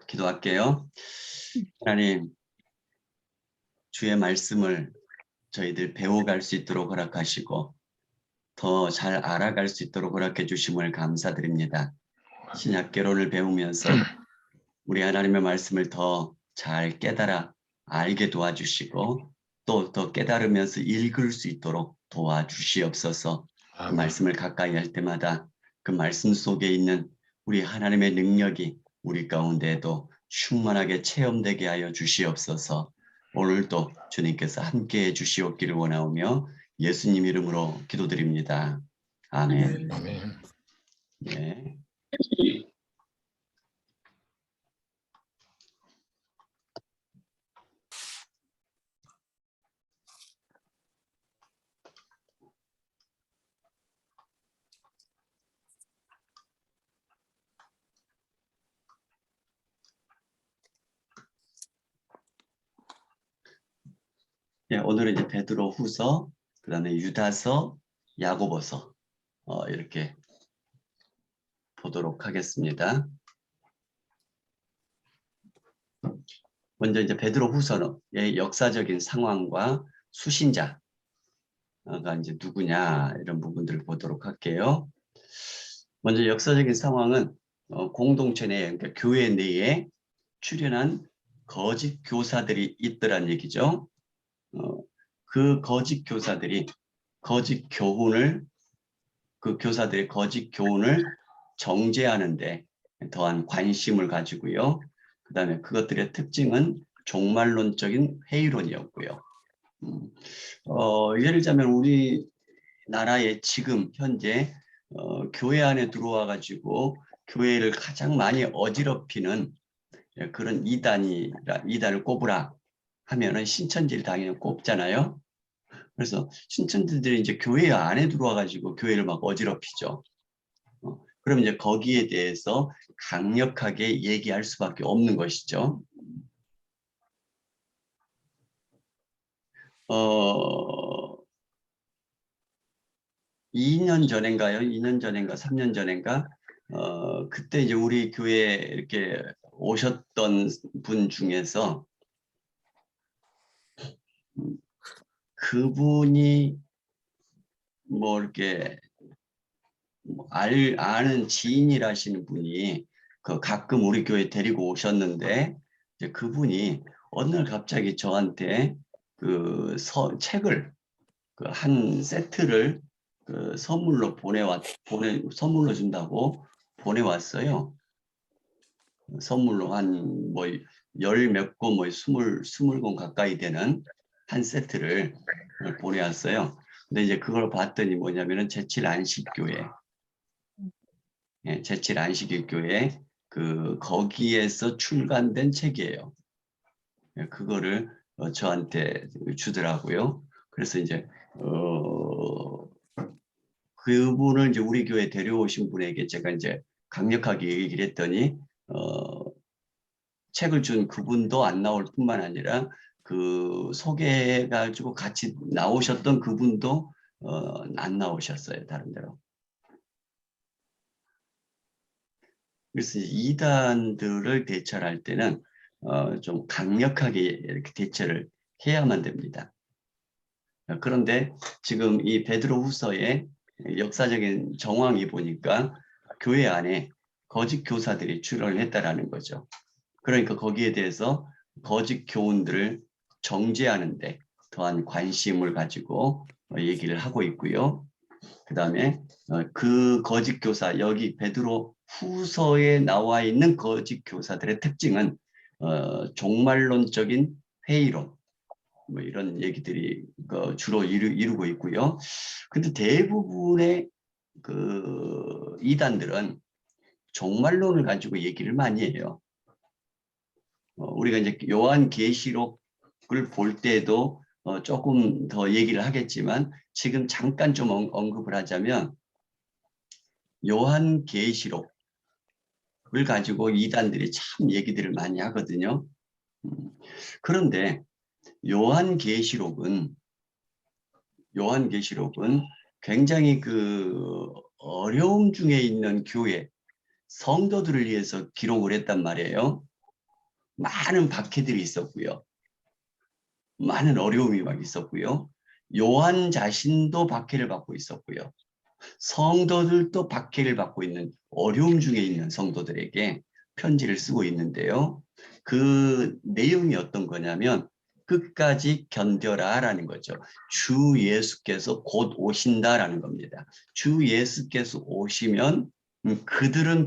기도할게요. 하나님, 주의 말씀을 저희들 배워갈 수 있도록 허락하시고 더 잘 알아갈 수 있도록 허락해 주심을 감사드립니다. 신약개론을 배우면서 우리 하나님의 말씀을 더 잘 깨달아 알게 도와주시고 또 더 깨달으면서 읽을 수 있도록 도와주시옵소서. 그 아멘. 말씀을 가까이 할 때마다 그 말씀 속에 있는 우리 하나님의 능력이 우리 가운데에도 충만하게 체험되게 하여 주시옵소서. 오늘도 주님께서 함께해 주시옵기를 원하오며 예수님 이름으로 기도드립니다. 아멘. 아멘. 네. 예, 오늘은 이제 베드로 후서, 그 다음에 유다서, 야고보서 이렇게 보도록 하겠습니다. 먼저 이제 베드로 후서의 역사적인 상황과 수신자가 이제 누구냐 이런 부분들을 보도록 할게요. 먼저 역사적인 상황은 공동체 내에, 그러니까 교회 내에 출현한 거짓 교사들이 있더란 얘기죠. 그 거짓 교사들이 거짓 교훈을 그 교사들의 거짓 교훈을 정죄하는데 더한 관심을 가지고요. 그 다음에 그것들의 특징은 종말론적인 회의론이었고요. 예를 들자면 우리나라에 지금 현재 교회 안에 들어와 가지고 교회를 가장 많이 어지럽히는 그런 이단을 꼽으라 하면은 신천지를 당연히 꼽잖아요. 그래서 신천지들이 이제 교회 안에 들어와 가지고 교회를 막 어지럽히죠. 그럼 이제 거기에 대해서 강력하게 얘기할 수밖에 없는 것이죠. 2년 전인가요? 2년 전인가 3년 전인가? 그때 이제 우리 교회에 이렇게 오셨던 분 중에서 그분이 뭐 이렇게 아는 지인이라시는 분이 가끔 우리 교회 데리고 오셨는데 이제 그분이 어느 날 갑자기 저한테 책을 한 세트를 선물로 준다고 보내왔어요. 선물로 한 뭐 열 몇 권, 뭐 스물 권 가까이 되는 한 세트를 보내왔어요. 근데 이제 그걸 봤더니 뭐냐면은 제칠 안식교회, 제칠 안식교회 거기에서 출간된 책이에요. 그거를 저한테 주더라고요. 그래서 이제 그분을 이제 우리 교회 데려오신 분에게 제가 이제 강력하게 얘기를 했더니 책을 준 그분도 안 나올 뿐만 아니라 그 소개해가지고 같이 나오셨던 그분도 안 나오셨어요. 다른 데로. 그래서 이단들을 대처할 때는 좀 강력하게 이렇게 대처를 해야만 됩니다. 그런데 지금 이 베드로 후서의 역사적인 정황이 보니까 교회 안에 거짓 교사들이 출현을 했다라는 거죠. 그러니까 거기에 대해서 거짓 교훈들을 정죄하는데 더한 관심을 가지고 얘기를 하고 있고요. 그 다음에 그 거짓 교사, 여기 베드로 후서에 나와 있는 거짓 교사들의 특징은 종말론적인 회의론, 뭐 이런 얘기들이 주로 이루고 있고요. 근데 대부분의 그 이단들은 종말론을 가지고 얘기를 많이 해요. 우리가 이제 요한계시록을 볼 때도 조금 더 얘기를 하겠지만 지금 잠깐 좀 언급을 하자면 요한계시록을 가지고 이단들이 참 얘기들을 많이 하거든요. 그런데 요한계시록은 굉장히 그 어려움 중에 있는 교회, 성도들을 위해서 기록을 했단 말이에요. 많은 박해들이 있었고요. 많은 어려움이 막 있었고요. 요한 자신도 박해를 받고 있었고요. 성도들도 박해를 받고 있는 어려움 중에 있는 성도들에게 편지를 쓰고 있는데요. 그 내용이 어떤 거냐면 끝까지 견뎌라라는 거죠. 주 예수께서 곧 오신다라는 겁니다. 주 예수께서 오시면 그들은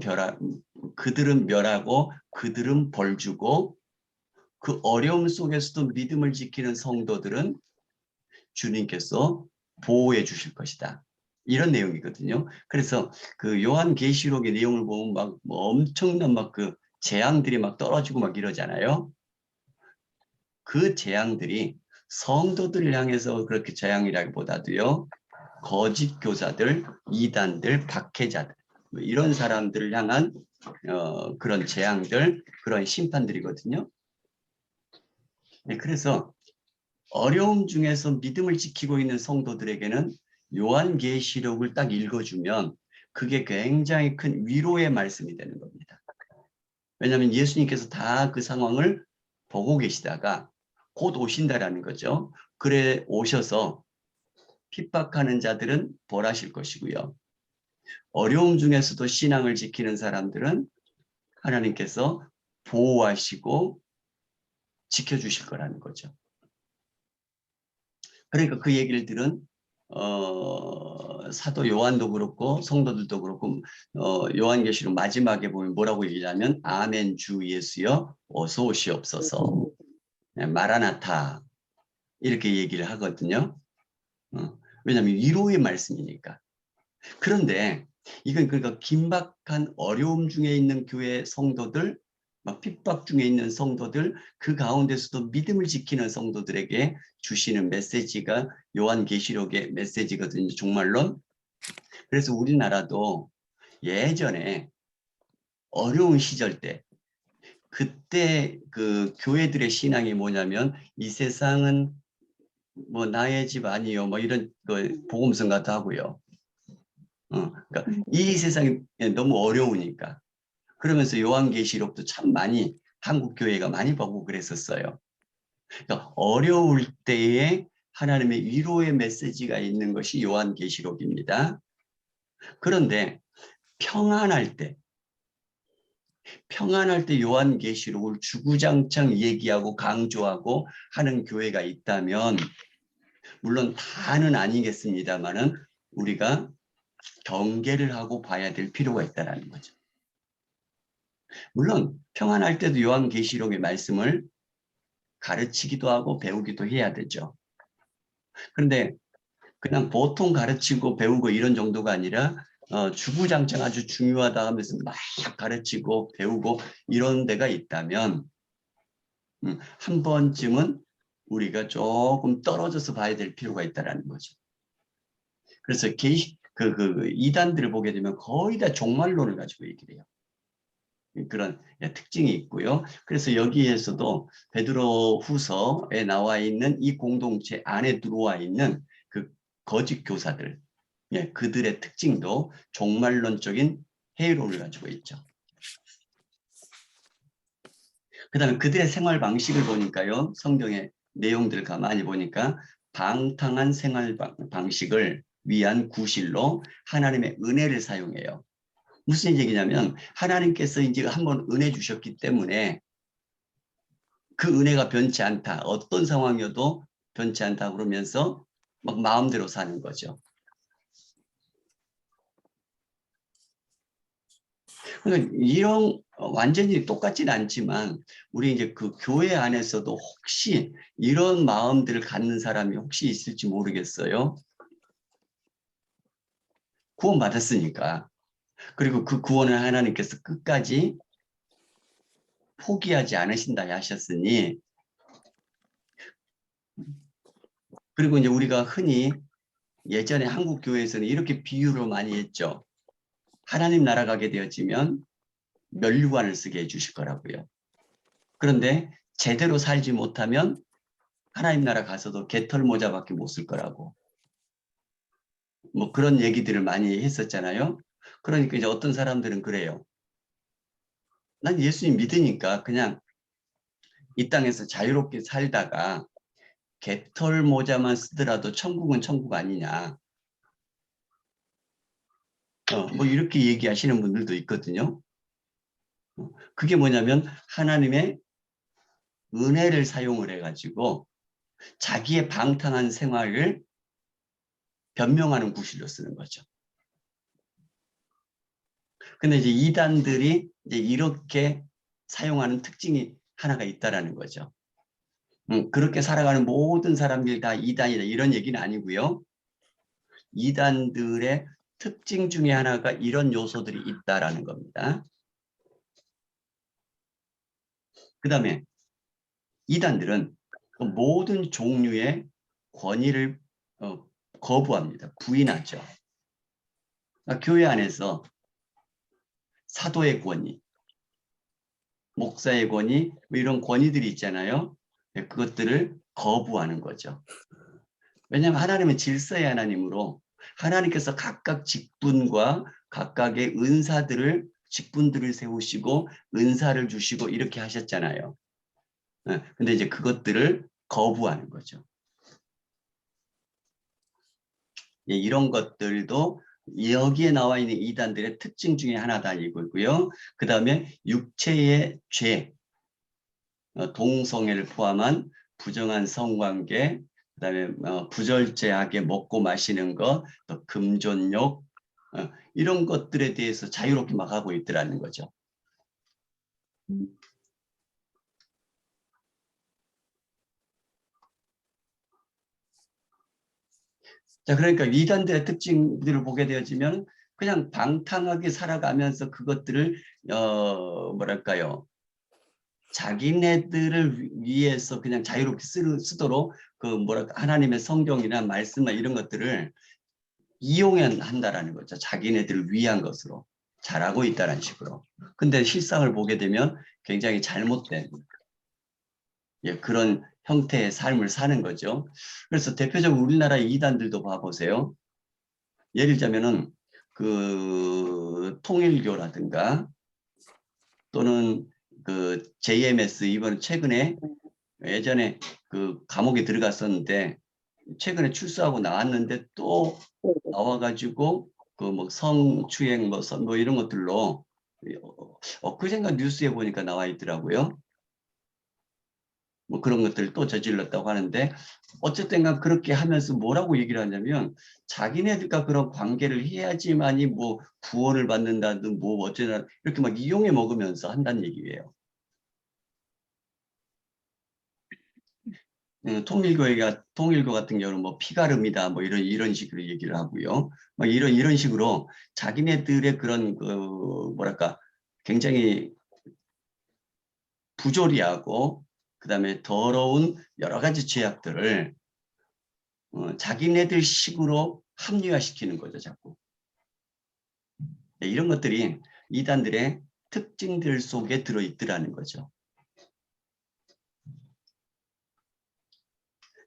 멸하고 그들은 벌주고 그 어려움 속에서도 믿음을 지키는 성도들은 주님께서 보호해 주실 것이다. 이런 내용이거든요. 그래서 그 요한계시록의 내용을 보면 막 뭐 엄청난 막 그 재앙들이 막 떨어지고 막 이러잖아요. 그 재앙들이 성도들을 향해서 그렇게 재앙이라기보다도요. 거짓 교사들, 이단들, 박해자들 뭐 이런 사람들을 향한 그런 재앙들, 그런 심판들이거든요. 네, 그래서 어려움 중에서 믿음을 지키고 있는 성도들에게는 요한계시록을 딱 읽어주면 그게 굉장히 큰 위로의 말씀이 되는 겁니다. 왜냐하면 예수님께서 다 그 상황을 보고 계시다가 곧 오신다라는 거죠. 그래 오셔서 핍박하는 자들은 벌하실 것이고요. 어려움 중에서도 신앙을 지키는 사람들은 하나님께서 보호하시고 지켜주실 거라는 거죠. 그러니까 그 얘기를 들은 사도 요한도 그렇고 성도들도 그렇고 요한계시록 마지막에 보면 뭐라고 얘기하면 아멘 주 예수여 어서 오시옵소서 마라나타 이렇게 얘기를 하거든요. 왜냐하면 위로의 말씀이니까. 그런데 이건 그러니까 긴박한 어려움 중에 있는 교회 성도들 막 핍박 중에 있는 성도들 그 가운데서도 믿음을 지키는 성도들에게 주시는 메시지가 요한계시록의 메시지거든요. 종말론. 그래서 우리나라도 예전에 어려운 시절 때 그때 그 교회들의 신앙이 뭐냐면 이 세상은 뭐 나의 집 아니요 뭐 이런 그 복음성가도 하고요. 그러니까 이 세상이 너무 어려우니까 그러면서 요한계시록도 참 많이 한국 교회가 많이 보고 그랬었어요. 그러니까 어려울 때에 하나님의 위로의 메시지가 있는 것이 요한계시록입니다. 그런데 평안할 때 요한계시록을 주구장창 얘기하고 강조하고 하는 교회가 있다면 물론 다는 아니겠습니다만은 우리가 경계를 하고 봐야 될 필요가 있다는 거죠. 물론 평안할 때도 요한계시록의 말씀을 가르치기도 하고 배우기도 해야 되죠. 그런데 그냥 보통 가르치고 배우고 이런 정도가 아니라 주구장창 아주 중요하다 하면서 막 가르치고 배우고 이런 데가 있다면 한 번쯤은 우리가 조금 떨어져서 봐야 될 필요가 있다는 거죠. 그래서 이단들을 보게 되면 거의 다 종말론을 가지고 얘기를 해요. 그런 특징이 있고요. 그래서 여기에서도 베드로 후서에 나와 있는 이 공동체 안에 들어와 있는 그 거짓 교사들, 그들의 특징도 종말론적인 회의론을 가지고 있죠. 그 다음에 그들의 생활 방식을 보니까요. 성경의 내용들을 가만히 보니까 방탕한 생활 방식을 위한 구실로 하나님의 은혜를 사용해요. 무슨 얘기냐면 하나님께서 이제 한번 은혜 주셨기 때문에 그 은혜가 변치 않다. 어떤 상황이어도 변치 않다 그러면서 막 마음대로 사는 거죠. 그러니까 이런 완전히 똑같지는 않지만 우리 이제 그 교회 안에서도 혹시 이런 마음들을 갖는 사람이 혹시 있을지 모르겠어요. 구원 받았으니까. 그리고 그 구원을 하나님께서 끝까지 포기하지 않으신다 하셨으니 그리고 이제 우리가 흔히 예전에 한국 교회에서는 이렇게 비유를 많이 했죠. 하나님 나라 가게 되어지면 면류관을 쓰게 해주실 거라고요. 그런데 제대로 살지 못하면 하나님 나라 가서도 개털 모자밖에 못 쓸 거라고. 뭐 그런 얘기들을 많이 했었잖아요. 그러니까 이제 어떤 사람들은 그래요. 난 예수님 믿으니까 그냥 이 땅에서 자유롭게 살다가 개털 모자만 쓰더라도 천국은 천국 아니냐. 뭐 이렇게 얘기하시는 분들도 있거든요. 그게 뭐냐면 하나님의 은혜를 사용을 해가지고 자기의 방탕한 생활을 변명하는 구실로 쓰는 거죠. 근데 이제 이단들이 이제 이렇게 사용하는 특징이 하나가 있다라는 거죠. 그렇게 살아가는 모든 사람들이 다 이단이다 이런 얘기는 아니고요. 이단들의 특징 중에 하나가 이런 요소들이 있다라는 겁니다. 그 다음에 이단들은 그 모든 종류의 권위를 거부합니다. 부인하죠. 그러니까 교회 안에서 사도의 권위, 목사의 권위, 뭐 이런 권위들이 있잖아요. 그것들을 거부하는 거죠. 왜냐하면 하나님은 질서의 하나님으로 하나님께서 각각 직분과 각각의 은사들을 직분들을 세우시고 은사를 주시고 이렇게 하셨잖아요. 근데 이제 그것들을 거부하는 거죠. 이런 것들도 여기에 나와 있는 이단들의 특징 중에 하나다 이거고요. 그 다음에 육체의 죄, 동성애를 포함한 부정한 성관계, 그 다음에 부절제하게 먹고 마시는 것, 또 금존욕, 이런 것들에 대해서 자유롭게 막 하고 있더라는 거죠. 자, 그러니까 이단들의 특징들을 보게 되어지면 그냥 방탕하게 살아가면서 그것들을 뭐랄까요? 자기네들을 위해서 그냥 자유롭게 쓰도록 그 뭐랄까 하나님의 성경이나 말씀이나 이런 것들을 이용한다라는 거죠. 자기네들을 위한 것으로 잘하고 있다는 식으로. 근데 실상을 보게 되면 굉장히 잘못된 그런 형태의 삶을 사는 거죠. 그래서 대표적으로 우리나라 이단들도 봐보세요. 예를 들자면은 그 통일교라든가 또는 그 JMS 이번 최근에 예전에 그 감옥에 들어갔었는데 최근에 출소하고 나왔는데 또 나와가지고 그 뭐 성추행 뭐 이런 것들로 엊그젠가 뉴스에 보니까 나와 있더라고요. 뭐 그런 것들을 또 저질렀다고 하는데 어쨌든 간 그렇게 하면서 뭐라고 얘기를 하냐면 자기네들과 그런 관계를 해야지만이 뭐 구원을 받는다든 뭐 어쩌나 이렇게 막 이용해 먹으면서 한다는 얘기예요. 통일교 같은 경우는 뭐 피가름이다 뭐 이런 식으로 얘기를 하고요. 막 이런 식으로 자기네들의 그런 그 뭐랄까 굉장히 부조리하고 그다음에 더러운 여러 가지 죄악들을 자기네들 식으로 합리화시키는 거죠, 자꾸. 이런 것들이 이단들의 특징들 속에 들어있더라는 거죠.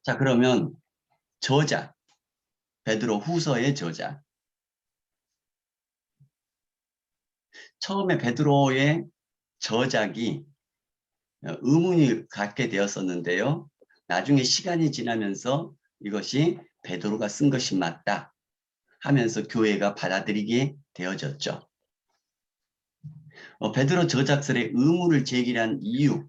자, 그러면 저자, 베드로 후서의 저자. 처음에 베드로의 저작이 의문이 갖게 되었었는데요. 나중에 시간이 지나면서 이것이 베드로가 쓴 것이 맞다 하면서 교회가 받아들이게 되어졌죠. 베드로 저작설의 의문을 제기한 이유,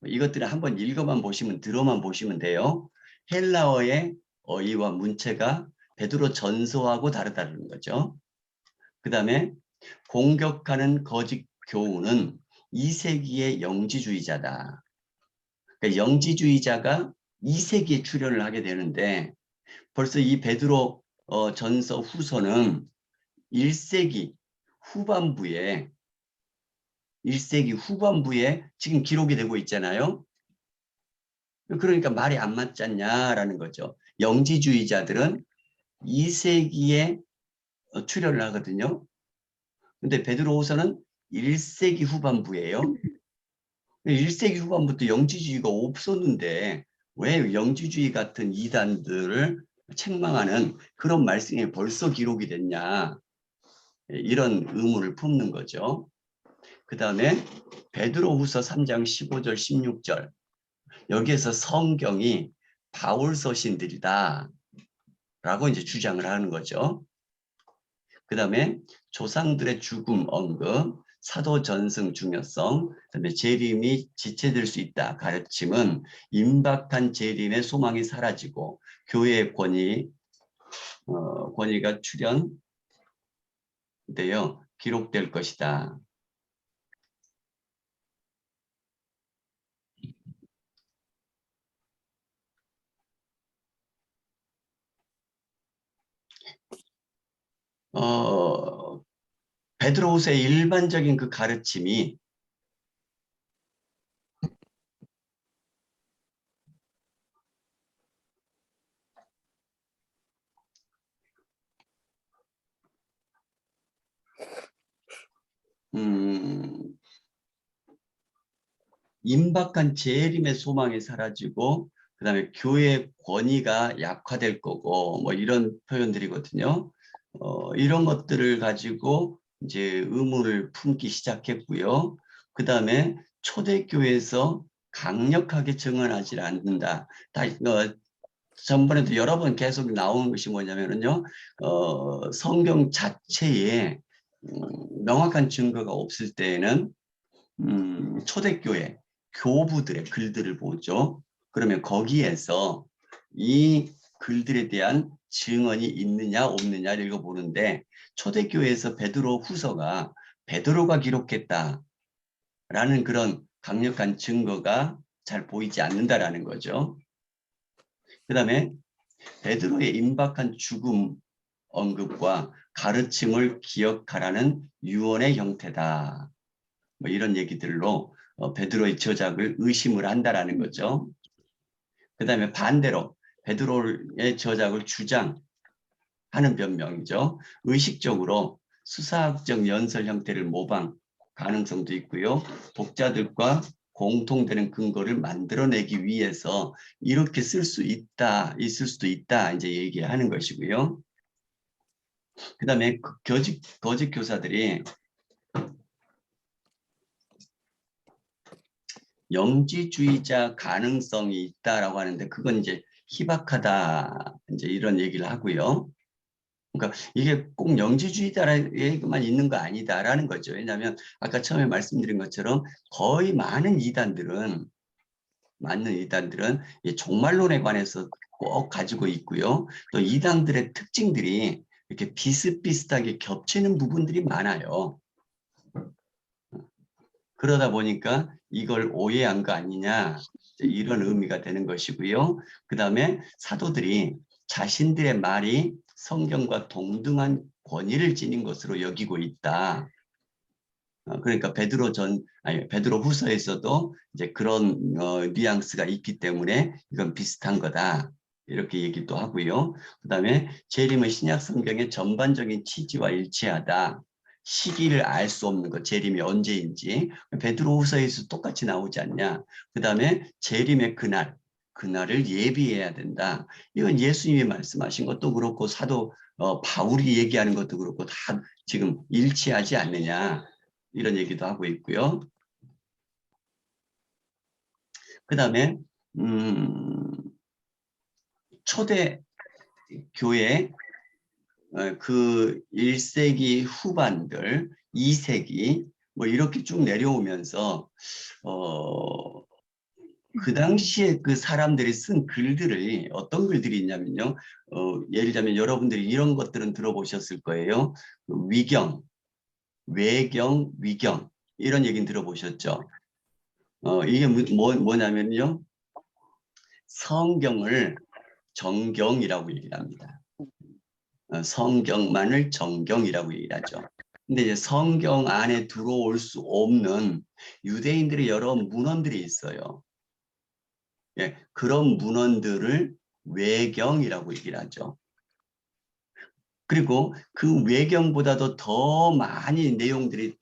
이것들을 한번 읽어만 보시면 들어만 보시면 돼요. 헬라어의 어휘와 문체가 베드로 전서하고 다르다는 거죠. 그 다음에 공격하는 거짓 교훈은 2세기의 영지주의자다. 그러니까 영지주의자가 2세기에 출현을 하게 되는데 벌써 이 베드로 전서 후서는 1세기 후반부에 1세기 후반부에 지금 기록이 되고 있잖아요. 그러니까 말이 안 맞지 않냐라는 거죠. 영지주의자들은 2세기에 출현을 하거든요. 근데 베드로후서는 1세기 후반부예요. 1세기 후반부터 영지주의가 없었는데 왜 영지주의 같은 이단들을 책망하는 그런 말씀이 벌써 기록이 됐냐 이런 의문을 품는 거죠. 그 다음에 베드로후서 3장 15절 16절 여기에서 성경이 바울 서신들이다 라고 이제 주장을 하는 거죠. 그 다음에 조상들의 죽음 언급, 사도 전승 중요성, 그다음에 재림이 지체될 수 있다 가르침은 임박한 재림의 소망이 사라지고 교회의 권위가 출현되어 기록될 것이다. 베드로후서의 일반적인 그 가르침이 임박한 재림의 소망이 사라지고 그다음에 교회의 권위가 약화될 거고 뭐 이런 표현들이거든요. 이런 것들을 가지고 이제 의문을 품기 시작했고요. 그다음에 초대교회에서 강력하게 증언하지 않는다. 전번에도 여러 번 계속 나오는 것이 뭐냐면요. 성경 자체에 명확한 증거가 없을 때에는 초대교회 교부들의 글들을 보죠. 그러면 거기에서 이 글들에 대한 증언이 있느냐 없느냐를 읽어보는데 초대교회에서 베드로 후서가 베드로가 기록했다라는 그런 강력한 증거가 잘 보이지 않는다라는 거죠. 그 다음에 베드로의 임박한 죽음 언급과 가르침을 기억하라는 유언의 형태다. 뭐 이런 얘기들로 베드로의 저작을 의심을 한다라는 거죠. 그 다음에 반대로 베드로의 저작을 주장하는 변명이죠. 의식적으로 수사학적 연설 형태를 모방 가능성도 있고요. 독자들과 공통되는 근거를 만들어내기 위해서 이렇게 쓸 수 있다, 있을 수도 있다 이제 얘기하는 것이고요. 그 다음에 거짓 교사들이 영지주의자 가능성이 있다라고 하는데 그건 이제 희박하다 이제 이런 얘기를 하고요. 그러니까 이게 꼭 영지주의자만 있는 거 아니다라는 거죠. 왜냐하면 아까 처음에 말씀드린 것처럼 거의 많은 이단들은 이 종말론에 관해서 꼭 가지고 있고요. 또 이단들의 특징들이 이렇게 비슷비슷하게 겹치는 부분들이 많아요. 그러다 보니까 이걸 오해한 거 아니냐 이런 의미가 되는 것이고요. 그 다음에 사도들이 자신들의 말이 성경과 동등한 권위를 지닌 것으로 여기고 있다. 그러니까 베드로 후서에서도 이제 그런 뉘앙스가 있기 때문에 이건 비슷한 거다. 이렇게 얘기도 하고요. 그 다음에 재림은 신약 성경의 전반적인 취지와 일치하다. 시기를 알 수 없는 것, 재림이 언제인지 베드로후서에서 똑같이 나오지 않냐. 그 다음에 재림의 그날을 예비해야 된다. 이건 예수님이 말씀하신 것도 그렇고 사도 바울이 얘기하는 것도 그렇고 다 지금 일치하지 않느냐. 이런 얘기도 하고 있고요. 그 다음에 초대 교회 그 1세기 후반들 2세기 뭐 이렇게 쭉 내려오면서 그 당시에 그 사람들이 쓴 글들이 어떤 글들이 있냐면요. 예를 들자면 여러분들이 이런 것들은 들어보셨을 거예요. 위경, 외경, 위경 이런 얘기는 들어보셨죠. 이게 뭐냐면요. 성경을 정경이라고 얘기를 합니다. 성경만을 정경이라고 얘기를 하죠. 근데 이제 성경 안에 들어올 수 없는 유대인들의 여러 문헌들이 있어요. 예, 그런 문헌들을 외경이라고 얘기를 하죠. 그리고 그 외경보다도 더 많이 내용들이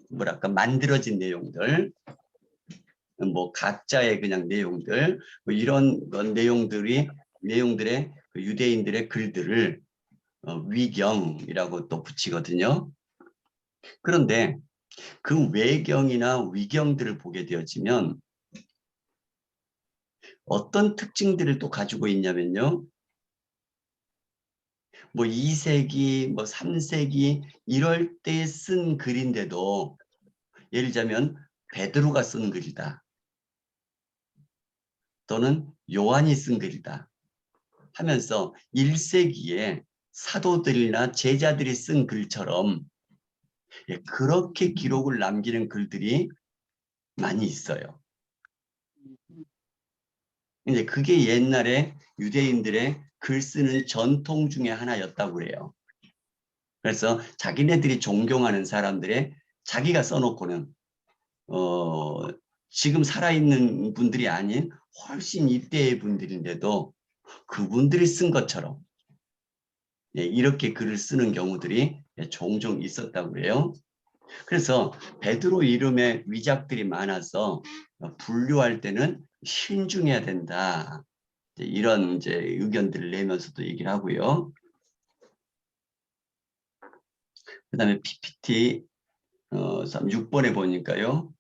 뭐랄까 만들어진 내용들, 뭐 가짜의 그냥 내용들, 뭐 이런 내용들의 그 유대인들의 글들을 위경이라고 또 붙이거든요. 그런데 그 외경이나 위경들을 보게 되어지면 어떤 특징들을 또 가지고 있냐면요. 뭐 2세기, 뭐 3세기 이럴 때 쓴 글인데도 예를 들자면 베드로가 쓴 글이다. 또는 요한이 쓴 글이다. 하면서 1세기에 사도들이나 제자들이 쓴 글처럼 그렇게 기록을 남기는 글들이 많이 있어요. 근데 그게 옛날에 유대인들의 글 쓰는 전통 중에 하나였다고 그래요. 그래서 자기네들이 존경하는 사람들의 자기가 써놓고는 지금 살아있는 분들이 아닌 훨씬 이때의 분들인데도 그분들이 쓴 것처럼 이렇게 글을 쓰는 경우들이 종종 있었다고 그래요. 그래서 베드로 이름에 위작들이 많아서 분류할 때는 신중해야 된다. 이런 이제 의견들을 내면서도 얘기를 하고요. 그다음에 PPT 6번에 보니까요.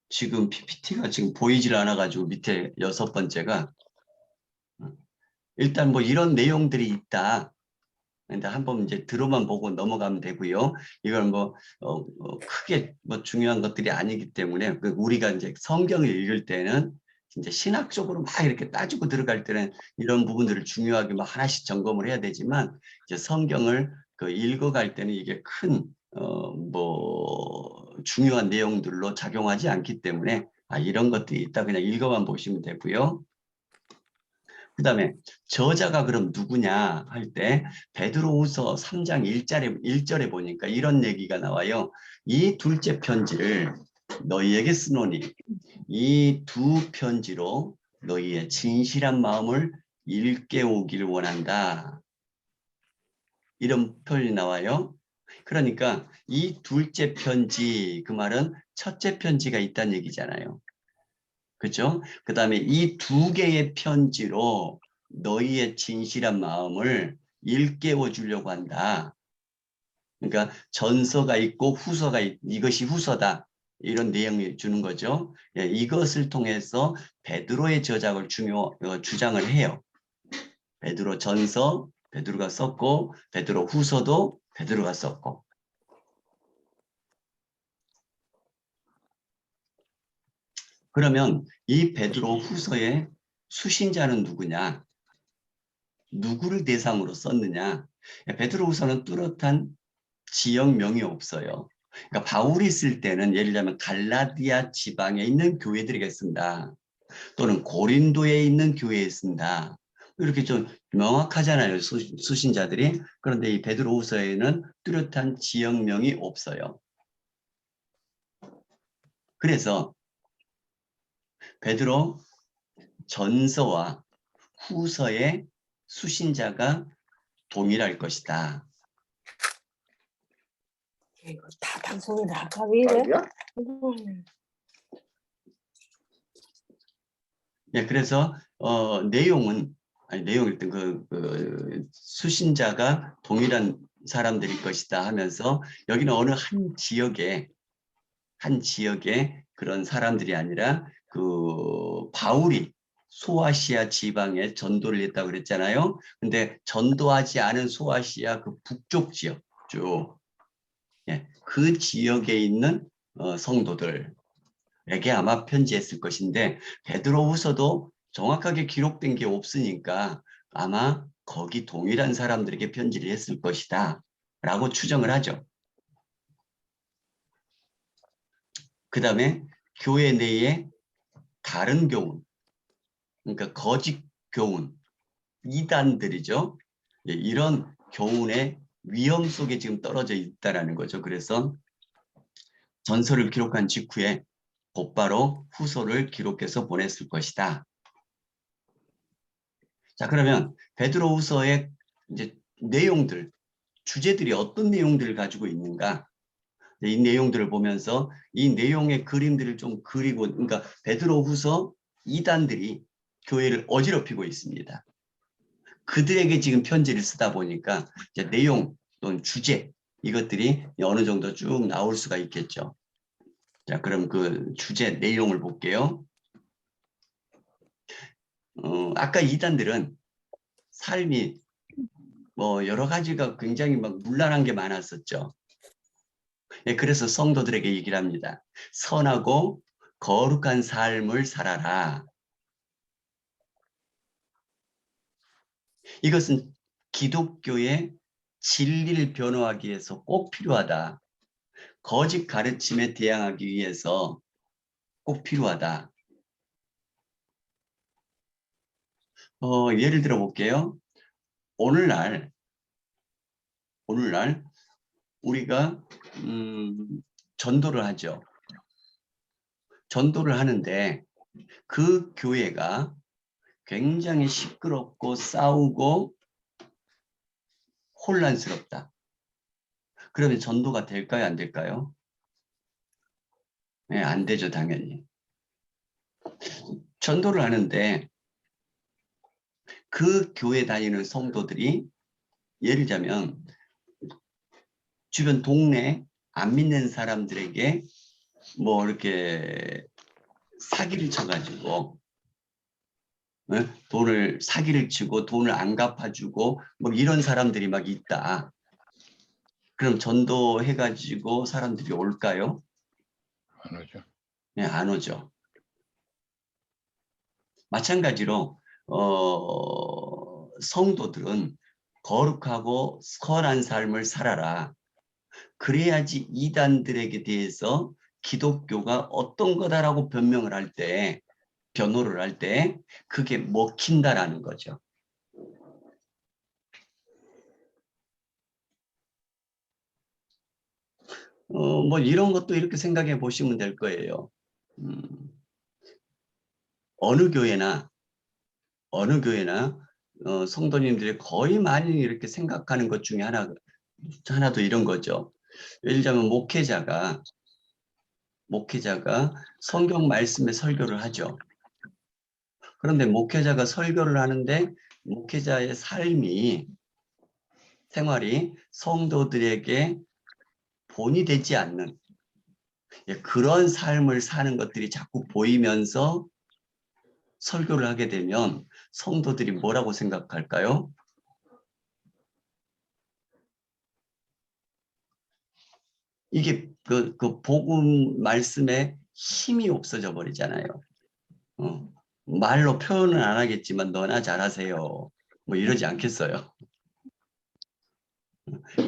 지금 PPT가 지금 보이질 않아가지고 밑에 6번째가 일단 뭐 이런 내용들이 있다. 근데 한번 이제 들어만 보고 넘어가면 되고요. 이건 뭐 크게 뭐 중요한 것들이 아니기 때문에 우리가 이제 성경을 읽을 때는 이제 신학적으로 막 이렇게 따지고 들어갈 때는 이런 부분들을 중요하게 막 하나씩 점검을 해야 되지만 이제 성경을 읽어갈 때는 이게 큰 뭐 중요한 내용들로 작용하지 않기 때문에 이런 것들이 있다 그냥 읽어만 보시면 되고요. 그다음에 저자가 그럼 누구냐 할 때 베드로후서 3장 1절에 보니까 이런 얘기가 나와요. 이 둘째 편지를 너희에게 쓰노니 이 두 편지로 너희의 진실한 마음을 일깨우길 원한다. 이런 표현이 나와요. 그러니까 이 둘째 편지 그 말은 첫째 편지가 있다는 얘기잖아요. 그렇죠? 그 다음에 이 두 개의 편지로 너희의 진실한 마음을 일깨워 주려고 한다. 그러니까 전서가 있고 후서가 이것이 후서다. 이런 내용을 주는 거죠. 이것을 통해서 베드로의 저작을 주장을 해요. 베드로 전서 베드로가 썼고 베드로 후서도 베드로가 썼고. 그러면 이 베드로 후서의 수신자는 누구냐? 누구를 대상으로 썼느냐? 베드로후서는 뚜렷한 지역명이 없어요. 그러니까 바울이 쓸 때는 예를 들면 갈라디아 지방에 있는 교회들에게 쓴다. 또는 고린도에 있는 교회에 쓴다. 이렇게 좀 명확하잖아요. 수신자들이. 그런데 이 베드로후서에는 뚜렷한 지역명이 없어요. 그래서 베드로 전서와 후서의 수신자가 동일할 것이다. 이거 다 방송이 나가 왜 이래? 네, 그래서 내용은 일단 수신자가 동일한 사람들일 것이다 하면서 여기는 어느 한 지역의 그런 사람들이 아니라 바울이 소아시아 지방에 전도를 했다고 그랬잖아요. 근데 전도하지 않은 소아시아 그 북쪽 지역 쭉 그 지역에 있는 성도들에게 아마 편지했을 것인데 베드로후서도 정확하게 기록된 게 없으니까 아마 거기 동일한 사람들에게 편지를 했을 것이다 라고 추정을 하죠. 그 다음에 교회 내에 다른 교훈, 그러니까 거짓 교훈, 이단들이죠. 이런 교훈의 위험 속에 지금 떨어져 있다는 거죠. 그래서 전서를 기록한 직후에 곧바로 후서를 기록해서 보냈을 것이다. 자, 그러면 베드로후서의 이제 내용들, 주제들이 어떤 내용들을 가지고 있는가? 이 내용들을 보면서 이 내용의 그림들을 좀 그리고, 그러니까 베드로후서 이단들이 교회를 어지럽히고 있습니다. 그들에게 지금 편지를 쓰다 보니까 이제 내용 또는 주제 이것들이 어느 정도 쭉 나올 수가 있겠죠. 자, 그럼 그 주제 내용을 볼게요. 아까 이단들은 삶이 뭐 여러 가지가 굉장히 막 문란한 게 많았었죠. 예, 그래서 성도들에게 얘기를 합니다. 선하고 거룩한 삶을 살아라. 이것은 기독교의 진리를 변호하기 위해서 꼭 필요하다. 거짓 가르침에 대항하기 위해서 꼭 필요하다. 예를 들어 볼게요. 오늘날 우리가 전도를 하죠. 전도를 하는데 그 교회가 굉장히 시끄럽고 싸우고 혼란스럽다. 그러면 전도가 될까요? 안 될까요? 네, 안 되죠, 당연히. 전도를 하는데 그 교회 다니는 성도들이 예를 들자면 주변 동네 안 믿는 사람들에게 뭐 이렇게 사기를 쳐가지고 돈을 사기를 치고 돈을 안 갚아주고 뭐 이런 사람들이 막 있다. 그럼 전도해가지고 사람들이 올까요? 안 오죠. 네, 안 오죠. 마찬가지로 성도들은 거룩하고 선한 삶을 살아라. 그래야지 이단들에게 대해서 기독교가 어떤 거다라고 변명을 할 때, 변호를 할 때 그게 먹힌다라는 거죠. 뭐 이런 것도 이렇게 생각해 보시면 될 거예요. 어느 교회나 성도님들이 거의 많이 이렇게 생각하는 것 중에 하나도 이런 거죠. 예를 들자면 목회자가 성경 말씀에 설교를 하죠. 그런데 목회자가 설교를 하는데 목회자의 생활이 성도들에게 본이 되지 않는 그런 삶을 사는 것들이 자꾸 보이면서 설교를 하게 되면 성도들이 뭐라고 생각할까요? 이게 그 복음 말씀에 힘이 없어져 버리잖아요. 말로 표현은 안 하겠지만 너나 잘하세요. 뭐 이러지 않겠어요.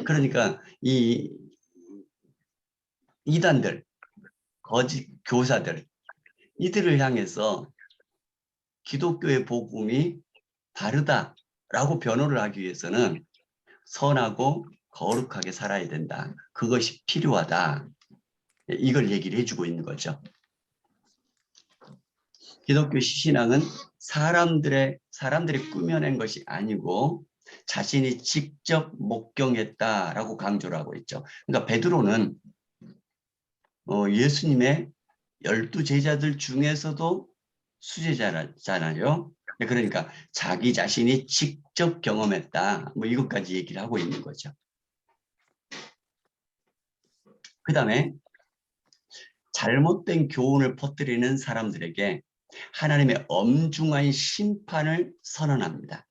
그러니까 이 이단들, 거짓 교사들 이들을 향해서 기독교의 복음이 바르다라고 변호를 하기 위해서는 선하고 거룩하게 살아야 된다. 그것이 필요하다. 이걸 얘기를 해주고 있는 거죠. 기독교 신앙은 사람들이 꾸며낸 것이 아니고 자신이 직접 목경했다라고 강조를 하고 있죠. 그러니까 베드로는 예수님의 12 제자들 중에서도 수제자잖아요. 그러니까 자기 자신이 직접 경험했다. 뭐 이것까지 얘기를 하고 있는 거죠. 그 다음에 잘못된 교훈을 퍼뜨리는 사람들에게 하나님의 엄중한 심판을 선언합니다.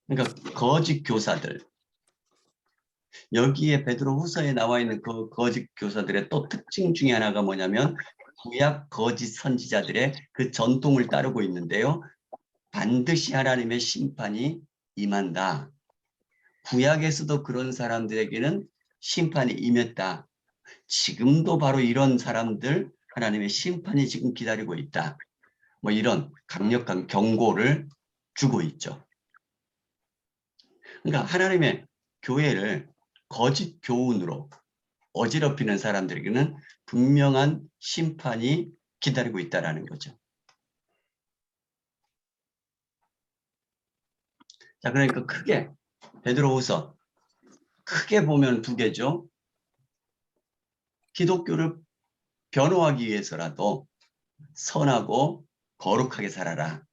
그러니까 거짓 교사들, 여기에 베드로후서에 나와 있는 그 거짓 교사들의 또 특징 중에 하나가 뭐냐면 구약 거짓 선지자들의 그 전통을 따르고 있는데요. 반드시 하나님의 심판이 임한다. 구약에서도 그런 사람들에게는 심판이 임했다. 지금도 바로 이런 사람들 하나님의 심판이 지금 기다리고 있다. 뭐 이런 강력한 경고를 주고 있죠. 그러니까 하나님의 교회를 거짓 교훈으로 어지럽히는 사람들에게는 분명한 심판이 기다리고 있다는 거죠. 자, 그러니까 크게 베드로후서 크게 보면 두 개죠. 기독교를 변호하기 위해서라도 선하고 거룩하게 살아라.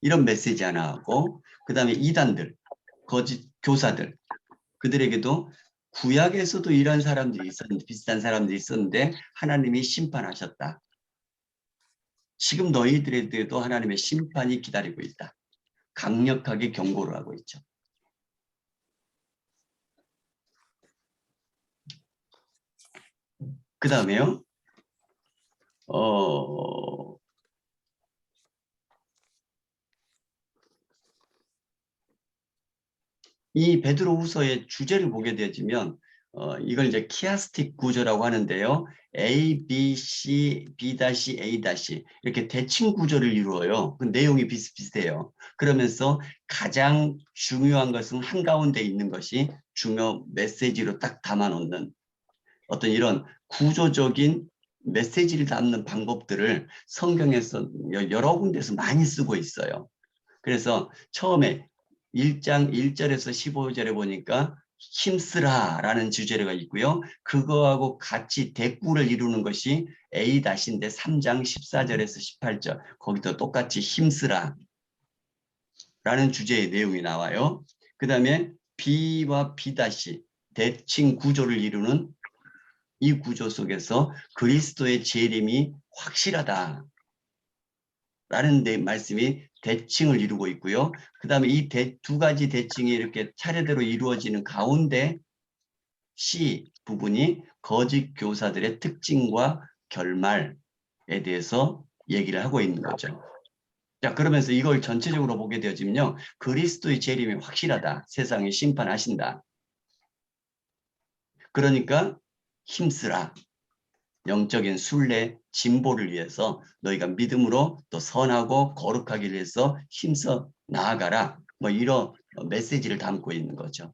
이런 메시지 하나 하고, 그 다음에 이단들, 거짓 교사들, 그들에게도 구약에서도 이런 사람들이 있었는데, 비슷한 사람들이 있었는데 하나님이 심판하셨다. 지금 너희들에게도 하나님의 심판이 기다리고 있다. 강력하게 경고를 하고 있죠. 그 다음에요. 이 베드로후서의 주제를 보게 되어지면 이걸 이제 키아스틱 구조라고 하는데요. A, B, C, B-A- 이렇게 대칭 구조를 이루어요. 그 내용이 비슷비슷해요. 그러면서 가장 중요한 것은 한가운데 있는 것이 중요 메시지로 딱 담아놓는 어떤 이런 구조적인 메시지를 담는 방법들을 성경에서 여러 군데서 많이 쓰고 있어요. 그래서 처음에 1장 1절에서 15절에 보니까 힘쓰라라는 주제가 있고요. 그거하고 같이 대꾸를 이루는 것이 A-인데 3장 14절에서 18절 거기도 똑같이 힘쓰라 라는 주제의 내용이 나와요. 그 다음에 B와 B- 대칭 구조를 이루는 이 구조 속에서 그리스도의 재림이 확실하다 라는 말씀이 대칭을 이루고 있고요. 그 다음에 이 두 가지 대칭이 이렇게 차례대로 이루어지는 가운데 C 부분이 거짓 교사들의 특징과 결말에 대해서 얘기를 하고 있는 거죠. 자, 그러면서 이걸 전체적으로 보게 되어지면요. 그리스도의 재림이 확실하다. 세상에 심판하신다. 그러니까 힘쓰라. 영적인 순례 진보를 위해서 너희가 믿음으로 또 선하고 거룩하기 위해서 힘써 나아가라. 뭐 이런 메시지를 담고 있는 거죠.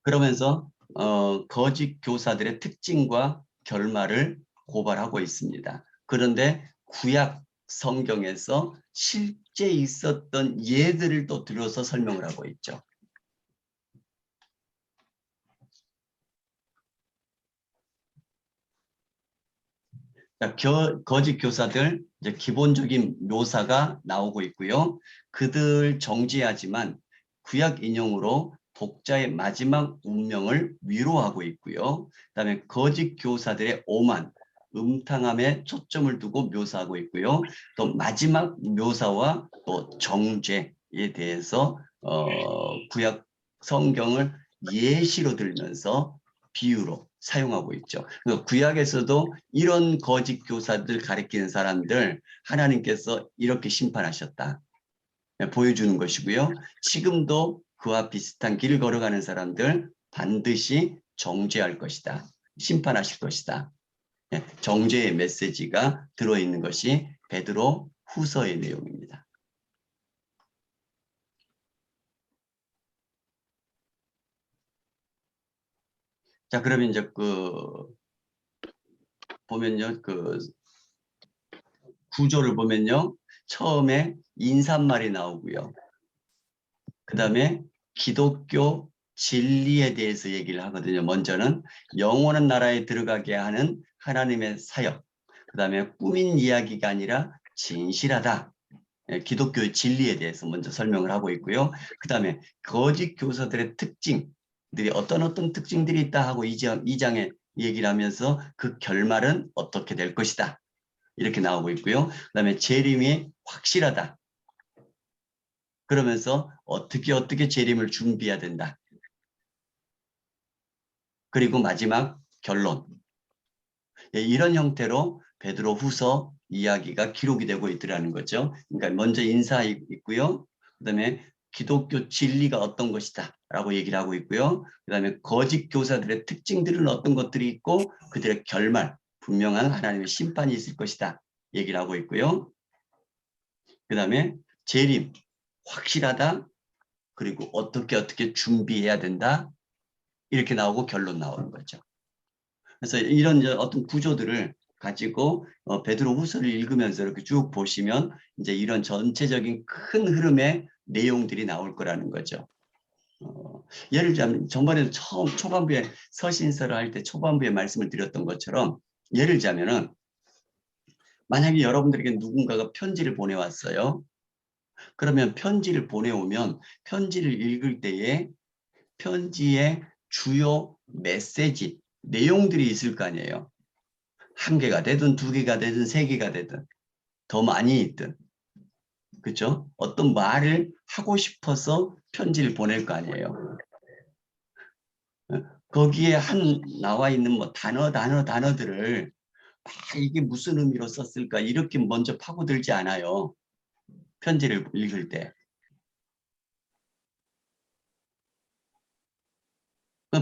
그러면서 거짓 교사들의 특징과 결말을 고발하고 있습니다. 그런데 구약 성경에서 실제 있었던 예들을 또 들어서 설명을 하고 있죠. 거짓 교사들 이제 기본적인 묘사가 나오고 있고요. 그들 정죄하지만 구약 인용으로 독자의 마지막 운명을 위로하고 있고요. 그다음에 거짓 교사들의 오만, 음탕함에 초점을 두고 묘사하고 있고요. 또 마지막 묘사와 또 정죄에 대해서 구약 성경을 예시로 들면서 비유로 사용하고 있죠. 구약에서도 이런 거짓 교사들 가리키는 사람들 하나님께서 이렇게 심판하셨다. 보여주는 것이고요. 지금도 그와 비슷한 길을 걸어가는 사람들 반드시 정죄할 것이다. 심판하실 것이다. 정죄의 메시지가 들어있는 것이 베드로 후서의 내용입니다. 자, 그러면 이제 보면요, 구조를 보면요, 처음에 인사말이 나오고요. 그 다음에 기독교 진리에 대해서 얘기를 하거든요. 먼저는 영원한 나라에 들어가게 하는 하나님의 사역. 그 다음에 꾸민 이야기가 아니라 진실하다. 기독교의 진리에 대해서 먼저 설명을 하고 있고요. 그 다음에 거짓 교사들의 특징들이 어떤 특징들이 있다 하고 2장에 얘기를 하면서 그 결말은 어떻게 될 것이다. 이렇게 나오고 있고요. 그 다음에 재림이 확실하다. 그러면서 어떻게 재림을 준비해야 된다. 그리고 마지막 결론. 이런 형태로 베드로 후서 이야기가 기록이 되고 있더라는 거죠. 그러니까 먼저 인사 있고요. 그다음에 기독교 진리가 어떤 것이다 라고 얘기를 하고 있고요. 그다음에 거짓 교사들의 특징들은 어떤 것들이 있고 그들의 결말, 분명한 하나님의 심판이 있을 것이다 얘기를 하고 있고요. 그다음에 재림, 확실하다. 그리고 어떻게 준비해야 된다. 이렇게 나오고 결론 나오는 거죠. 그래서 이런 어떤 구조들을 가지고 베드로 후서를 읽으면서 이렇게 쭉 보시면 이제 이런 전체적인 큰 흐름의 내용들이 나올 거라는 거죠. 예를 들자면 전번에 초반부에 서신서를 할 때 초반부에 말씀을 드렸던 것처럼 예를 들자면은 만약에 여러분들에게 누군가가 편지를 보내왔어요. 그러면 편지를 보내오면 편지를 읽을 때에 편지의 주요 메시지, 내용들이 있을 거 아니에요. 한 개가 되든 두 개가 되든 세 개가 되든 더 많이 있든 그렇죠? 어떤 말을 하고 싶어서 편지를 보낼 거 아니에요. 거기에 나와 있는 뭐 단어들을 이게 무슨 의미로 썼을까 이렇게 먼저 파고들지 않아요. 편지를 읽을 때.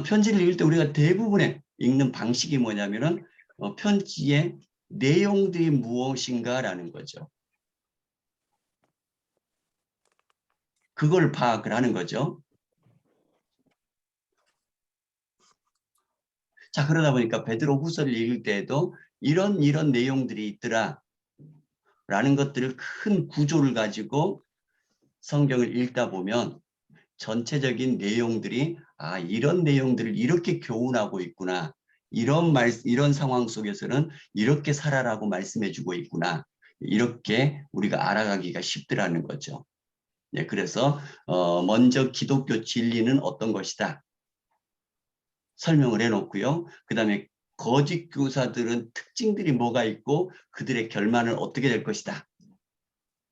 편지를 읽을 때 우리가 대부분의 읽는 방식이 뭐냐면은 편지의 내용들이 무엇인가라는 거죠. 그걸 파악을 하는 거죠. 자, 그러다 보니까 베드로 후서를 읽을 때에도 이런 내용들이 있더라 라는 것들을 큰 구조를 가지고 성경을 읽다 보면 전체적인 내용들이 이런 내용들을 이렇게 교훈하고 있구나. 이런 상황 속에서는 이렇게 살아라고 말씀해 주고 있구나. 이렇게 우리가 알아가기가 쉽더라는 거죠. 네, 그래서 먼저 기독교 진리는 어떤 것이다. 설명을 해놓고요. 그 다음에 거짓 교사들은 특징들이 뭐가 있고 그들의 결말은 어떻게 될 것이다.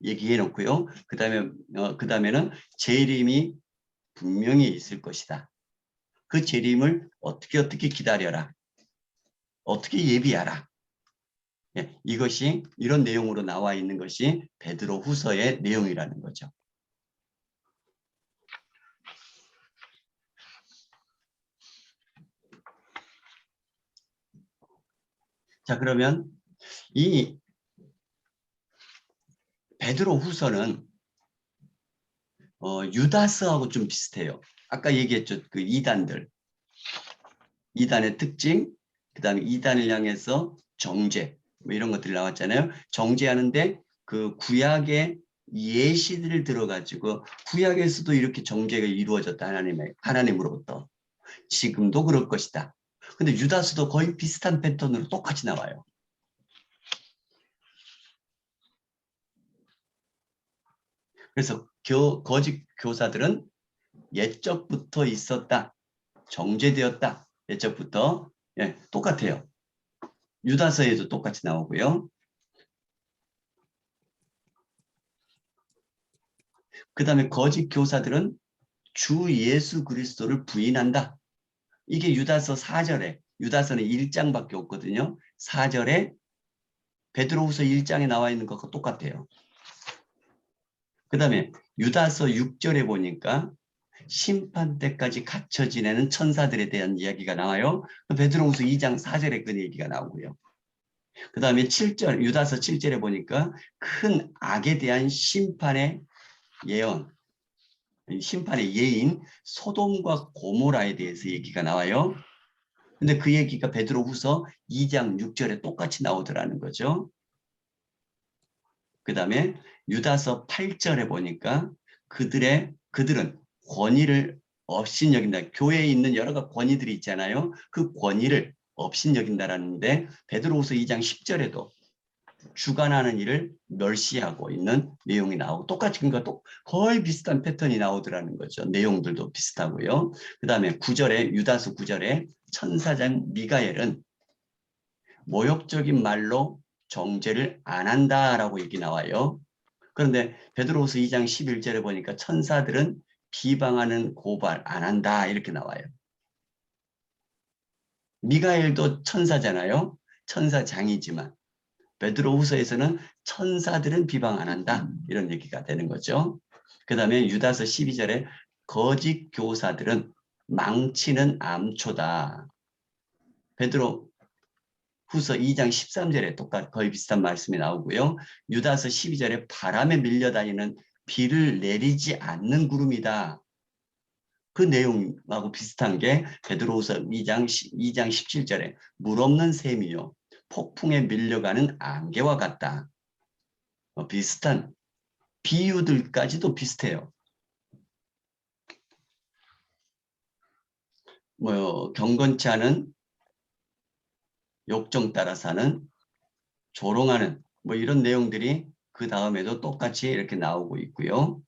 얘기해 놓고요. 그다음에는 재림이 분명히 있을 것이다. 그 재림을 어떻게 기다려라. 어떻게 예비하라. 예, 이것이 이런 내용으로 나와 있는 것이 베드로 후서의 내용이라는 거죠. 자, 그러면 이 베드로 후서는 유다서하고 좀 비슷해요. 아까 얘기했죠. 그 이단들. 이단의 특징, 그 다음에 이단을 향해서 정죄, 뭐 이런 것들이 나왔잖아요. 정죄하는데 그 구약의 예시들을 들어가지고 구약에서도 이렇게 정죄가 이루어졌다. 하나님으로부터. 지금도 그럴 것이다. 근데 유다서도 거의 비슷한 패턴으로 똑같이 나와요. 그래서 거짓 교사들은 옛적부터 있었다. 정죄되었다. 옛적부터. 예, 똑같아요. 유다서에도 똑같이 나오고요. 그 다음에 거짓 교사들은 주 예수 그리스도를 부인한다. 이게 유다서 4절에, 유다서는 1장밖에 없거든요. 4절에 베드로후서 1장에 나와 있는 것과 똑같아요. 그 다음에 유다서 6절에 보니까 심판 때까지 갇혀 지내는 천사들에 대한 이야기가 나와요. 베드로후서 2장 4절에 그 얘기가 나오고요. 그 다음에 7절, 유다서 7절에 보니까 큰 악에 대한 심판의 예언, 심판의 예인 소돔과 고모라에 대해서 얘기가 나와요. 근데 그 얘기가 베드로후서 2장 6절에 똑같이 나오더라는 거죠. 그 다음에 유다서 8절에 보니까 그들은 권위를 업신여긴다. 교회에 있는 여러 가지 권위들이 있잖아요. 그 권위를 업신여긴다라는데 베드로후서 2장 10절에도 주관하는 일을 멸시하고 있는 내용이 나오고 똑같이 그러니까 거의 비슷한 패턴이 나오더라는 거죠. 내용들도 비슷하고요. 그 다음에 유다서 9절에 천사장 미가엘은 모욕적인 말로 정죄를 안 한다라고 얘기 나와요. 그런데 베드로후서 2장 11절에 보니까 천사들은 비방하는 고발 안 한다 이렇게 나와요. 미가엘도 천사잖아요. 천사장이지만 베드로후서에서는 천사들은 비방 안 한다 이런 얘기가 되는 거죠. 그 다음에 유다서 12절에 거짓 교사들은 망치는 암초다. 베드로 후서 2장 13절에 거의 비슷한 말씀이 나오고요. 유다서 12절에 바람에 밀려다니는 비를 내리지 않는 구름이다. 그 내용하고 비슷한 게 베드로후서 2장 17절에 물 없는 샘이요 폭풍에 밀려가는 안개와 같다. 비슷한 비유들까지도 비슷해요. 뭐 경건치 않은, 욕정 따라 사는, 조롱하는, 뭐 이런 내용들이 그 다음에도 똑같이 이렇게 나오고 있고요.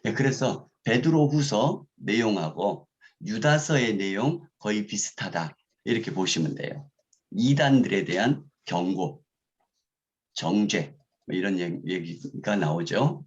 네, 그래서 베드로후서 내용하고 유다서의 내용 거의 비슷하다, 이렇게 보시면 돼요. 이단들에 대한 경고, 정죄, 뭐 이런 얘기가 나오죠.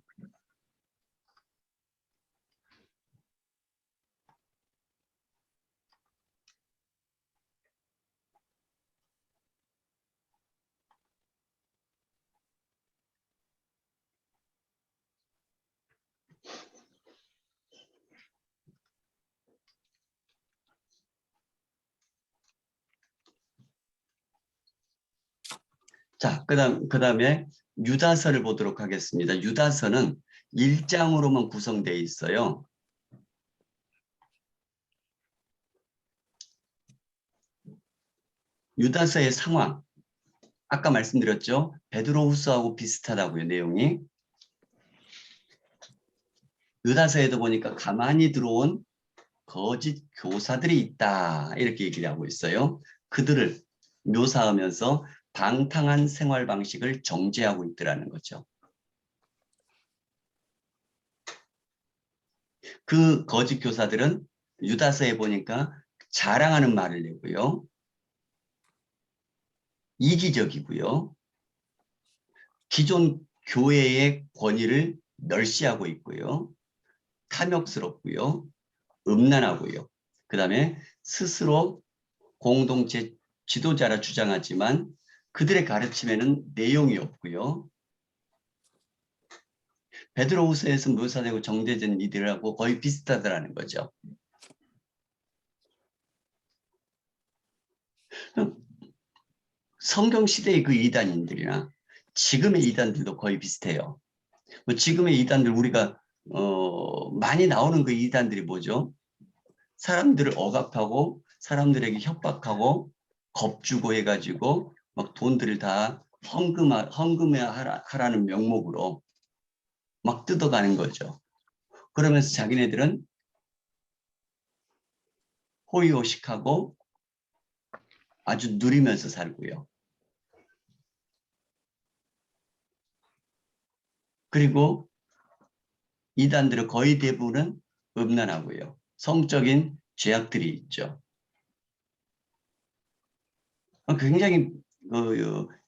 자, 그다음에 유다서를 보도록 하겠습니다. 유다서는 1장으로만 구성되어 있어요. 유다서의 상황, 아까 말씀드렸죠. 베드로후서하고 비슷하다고요, 내용이. 유다서에도 보니까 가만히 들어온 거짓 교사들이 있다, 이렇게 얘기를 하고 있어요. 그들을 묘사하면서 방탕한 생활 방식을 정죄하고 있더라는 거죠. 그 거짓 교사들은 유다서에 보니까 자랑하는 말을 내고요. 이기적이고요. 기존 교회의 권위를 멸시하고 있고요. 탐욕스럽고요. 음란하고요. 그 다음에 스스로 공동체 지도자라 주장하지만 그들의 가르침에는 내용이 없고요. 베드로후서에서 묘사되고 정제된 이들하고 거의 비슷하다라는 거죠. 성경 시대의 그 이단인들이나 지금의 이단들도 거의 비슷해요. 뭐 지금의 이단들 우리가 많이 나오는 그 이단들이 뭐죠? 사람들을 억압하고 사람들에게 협박하고 겁주고 해가지고 막 돈들을 다 헌금하라는 명목으로 막 뜯어가는 거죠. 그러면서 자기네들은 호의호식하고 아주 누리면서 살고요. 그리고 이단들은 거의 대부분은 음란하고요. 성적인 죄악들이 있죠. 굉장히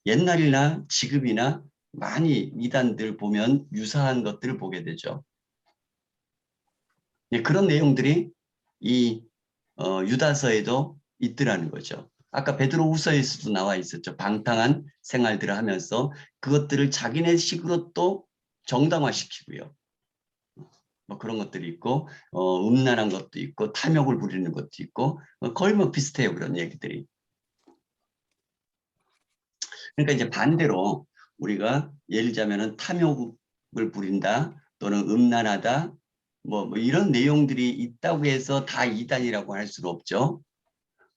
옛날이나 지금이나 많이 이단들 보면 유사한 것들을 보게 되죠. 예, 그런 내용들이 이 유다서에도 있더라는 거죠. 아까 베드로후서에서도 나와 있었죠. 방탕한 생활들을 하면서 그것들을 자기네 식으로 또 정당화시키고요. 뭐 그런 것들이 있고 음란한 것도 있고 탐욕을 부리는 것도 있고 거의 뭐 비슷해요. 그런 얘기들이. 그러니까 이제 반대로 우리가 예를 들자면은 탐욕을 부린다 또는 음란하다 뭐 이런 내용들이 있다고 해서 다 이단이라고 할 수는 없죠.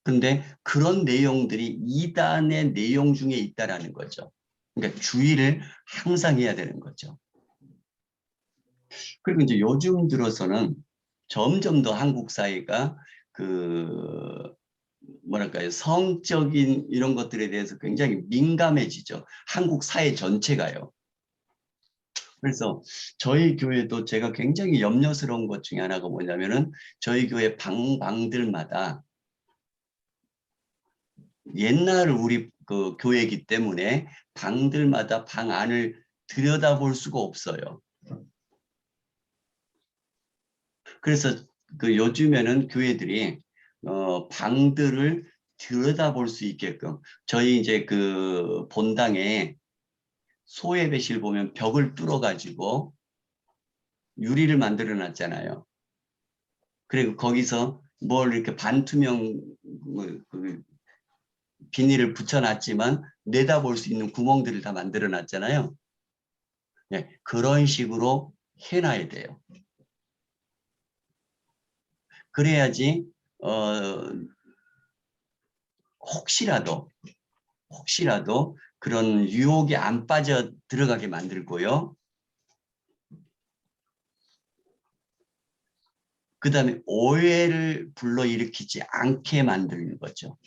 근데 그런 내용들이 이단의 내용 중에 있다라는 거죠. 그러니까 주의를 항상 해야 되는 거죠. 그리고 이제 요즘 들어서는 점점 더 한국 사회가 그 뭐랄까요, 성적인 이런 것들에 대해서 굉장히 민감해지죠. 한국 사회 전체가요. 그래서 저희 교회도 제가 굉장히 염려스러운 것 중에 하나가 뭐냐면은 저희 교회 방들마다 옛날 우리 그 교회이기 때문에 방들마다 방 안을 들여다볼 수가 없어요. 그래서 그 요즘에는 교회들이 방들을 들여다볼 수 있게끔 저희 이제 그 본당에 소예배실 보면 벽을 뚫어 가지고 유리를 만들어 놨잖아요. 그리고 거기서 뭘 이렇게 반투명 그 비닐을 붙여놨지만 내다볼 수 있는 구멍들을 다 만들어 놨잖아요. 네, 그런 식으로 해놔야 돼요. 그래야지 혹시라도 그런 유혹에 안 빠져 들어가게 만들고요. 그다음에 오해를 불러일으키지 않게 만드는 거죠.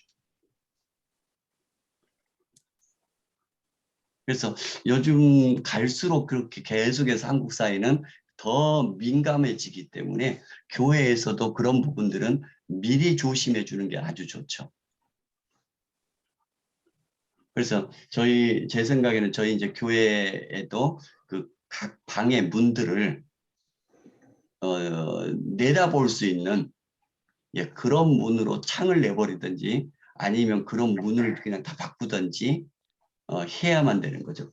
그래서 요즘 갈수록 그렇게 계속해서 한국 사회는 더 민감해지기 때문에 교회에서도 그런 부분들은 미리 조심해 주는 게 아주 좋죠. 그래서 제 생각에는 저희 이제 교회에도 그 각 방의 문들을 내다볼 수 있는, 예, 그런 문으로 창을 내버리든지 아니면 그런 문을 그냥 다 바꾸든지 해야만 되는 거죠.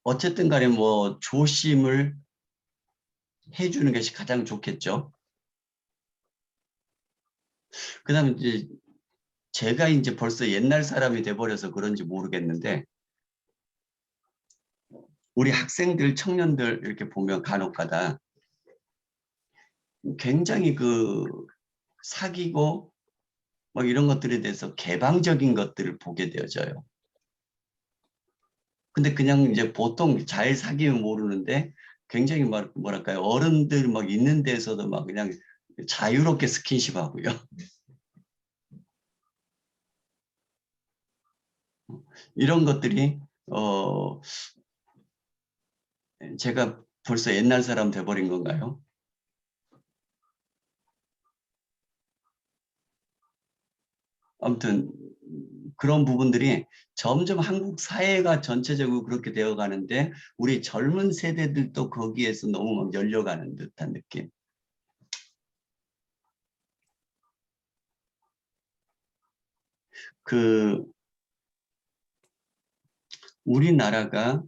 어쨌든 간에 뭐 조심을 해주는 것이 가장 좋겠죠. 그다음에 이제 제가 이제 벌써 옛날 사람이 돼버려서 그런지 모르겠는데, 우리 학생들, 청년들 이렇게 보면 간혹가다 굉장히 그 사귀고 뭐 이런 것들에 대해서 개방적인 것들을 보게 되어져요. 근데 그냥 이제 보통 잘 사귀면 모르는데 굉장히 뭐랄까요, 어른들 막 있는 데서도 막 그냥 자유롭게 스킨십 하고요. 이런 것들이 제가 벌써 옛날 사람 돼버린 건가요? 아무튼 그런 부분들이 점점 한국 사회가 전체적으로 그렇게 되어 가는데 우리 젊은 세대들도 거기에서 너무 막 열려가는 듯한 느낌. 그 우리나라가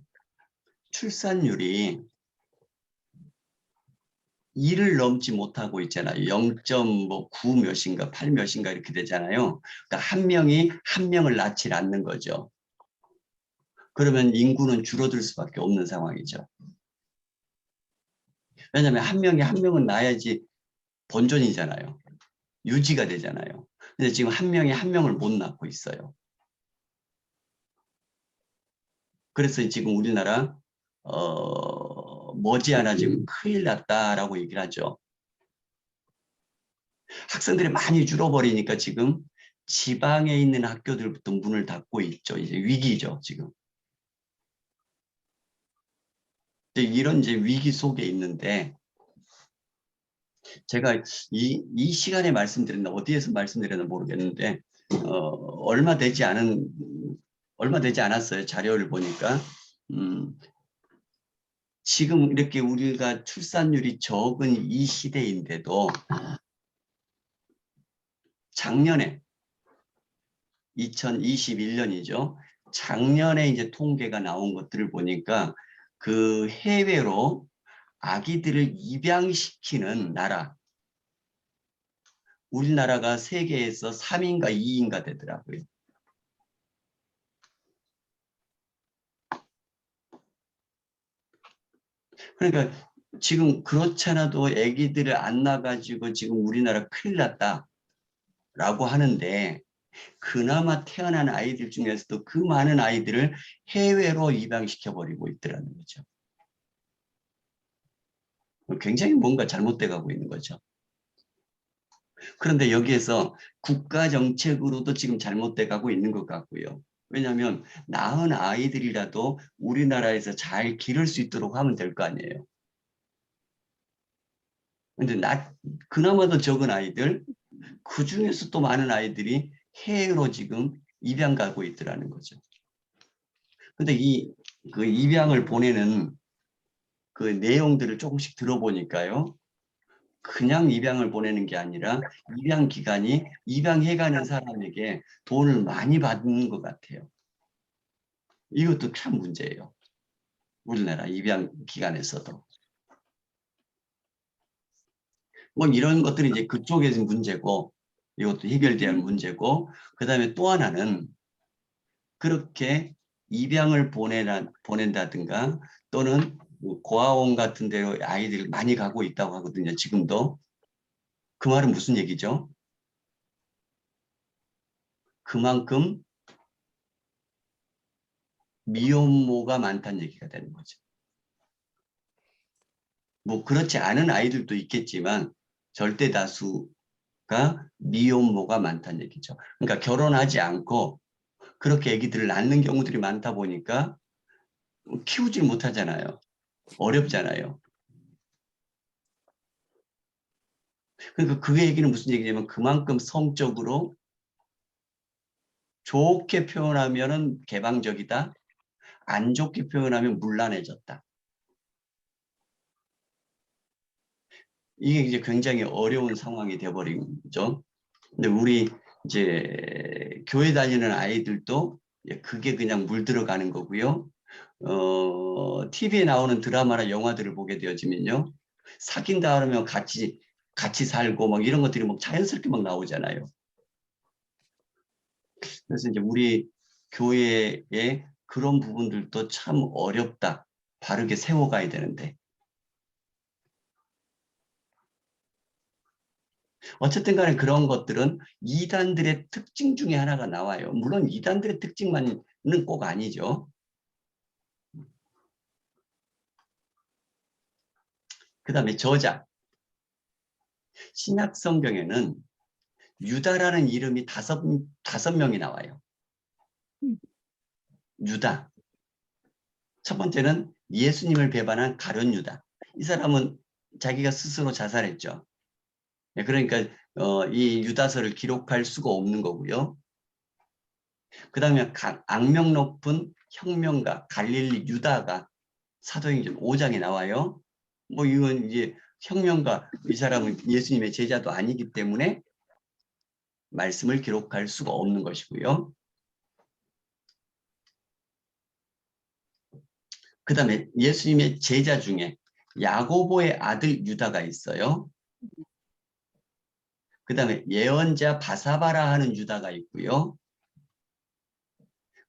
출산율이 2를 넘지 못하고 있잖아요. 0.9 몇인가 8 몇인가 이렇게 되잖아요. 그러니까 한 명이 한 명을 낳지 않는 거죠. 그러면 인구는 줄어들 수밖에 없는 상황이죠. 왜냐하면 한 명이 한 명은 낳아야지 본존이잖아요. 유지가 되잖아요. 근데 지금 한 명이 한 명을 못 낳고 있어요. 그래서 지금 우리나라 머지않아 지금 큰일 났다라고 얘기를 하죠. 학생들이 많이 줄어버리니까 지금 지방에 있는 학교들부터 문을 닫고 있죠. 이제 위기죠, 지금. 이런 이제 위기 속에 있는데 제가 이 시간에 말씀드렸나 어디에서 말씀드렸나 모르겠는데 얼마 되지 않았어요. 자료를 보니까 음, 지금 이렇게 우리가 출산율이 적은 이 시대인데도 작년에 2021년이죠. 작년에 이제 통계가 나온 것들을 보니까 그 해외로 아기들을 입양시키는 나라, 우리나라가 세계에서 3위인가 2위인가 되더라고요. 그러니까 지금 그렇잖아도 아기들을 안 낳아가지고 지금 우리나라 큰일 났다라고 하는데 그나마 태어난 아이들 중에서도 그 많은 아이들을 해외로 입양시켜버리고 있더라는 거죠. 굉장히 뭔가 잘못돼 가고 있는 거죠. 그런데 여기에서 국가 정책으로도 지금 잘못돼 가고 있는 것 같고요. 왜냐하면 낳은 아이들이라도 우리나라에서 잘 기를 수 있도록 하면 될 거 아니에요. 근데 그나마도 적은 아이들, 그 중에서 또 많은 아이들이 해외로 지금 입양 가고 있더라는 거죠. 근데 그 입양을 보내는 그 내용들을 조금씩 들어보니까요. 그냥 입양을 보내는 게 아니라 입양 기간이 입양해가는 사람에게 돈을 많이 받는 것 같아요. 이것도 참 문제예요. 우리나라 입양 기관에서도. 뭐 이런 것들이 이제 그쪽에서 문제고 이것도 해결돼야 할 문제고 그다음에 또 하나는 그렇게 입양을 보낸다든가 또는 뭐 고아원 같은 데로 아이들 많이 가고 있다고 하거든요. 지금도. 그 말은 무슨 얘기죠? 그만큼 미혼모가 많다는 얘기가 되는 거죠. 뭐 그렇지 않은 아이들도 있겠지만 절대 다수가 미혼모가 많다는 얘기죠. 그러니까 결혼하지 않고 그렇게 아기들을 낳는 경우들이 많다 보니까 키우질 못하잖아요. 어렵잖아요. 그러니까 그 얘기는 무슨 얘기냐면 그만큼 성적으로 좋게 표현하면은 개방적이다. 안 좋게 표현하면 문란해졌다. 이게 이제 굉장히 어려운 상황이 돼버린 거죠. 근데 우리 이제 교회 다니는 아이들도 그게 그냥 물들어가는 거고요. TV에 나오는 드라마나 영화들을 보게 되어지면요. 사귄다 하면 같이 살고 막 이런 것들이 막 자연스럽게 막 나오잖아요. 그래서 이제 우리 교회의 그런 부분들도 참 어렵다. 바르게 세워가야 되는데. 어쨌든 간에 그런 것들은 이단들의 특징 중에 하나가 나와요. 물론 이단들의 특징만은 꼭 아니죠. 그 다음에 저자. 신약 성경에는 유다라는 이름이 다섯 명이 나와요. 유다. 첫 번째는 예수님을 배반한 가룟 유다. 이 사람은 자기가 스스로 자살했죠. 그러니까 이 유다서를 기록할 수가 없는 거고요. 그 다음에 악명 높은 혁명가 갈릴리 유다가 사도행전 5장에 나와요. 뭐 이건 이제 혁명가, 이 사람은 예수님의 제자도 아니기 때문에 말씀을 기록할 수가 없는 것이고요. 그 다음에 예수님의 제자 중에 야고보의 아들 유다가 있어요. 그 다음에 예언자 바사바라 하는 유다가 있고요.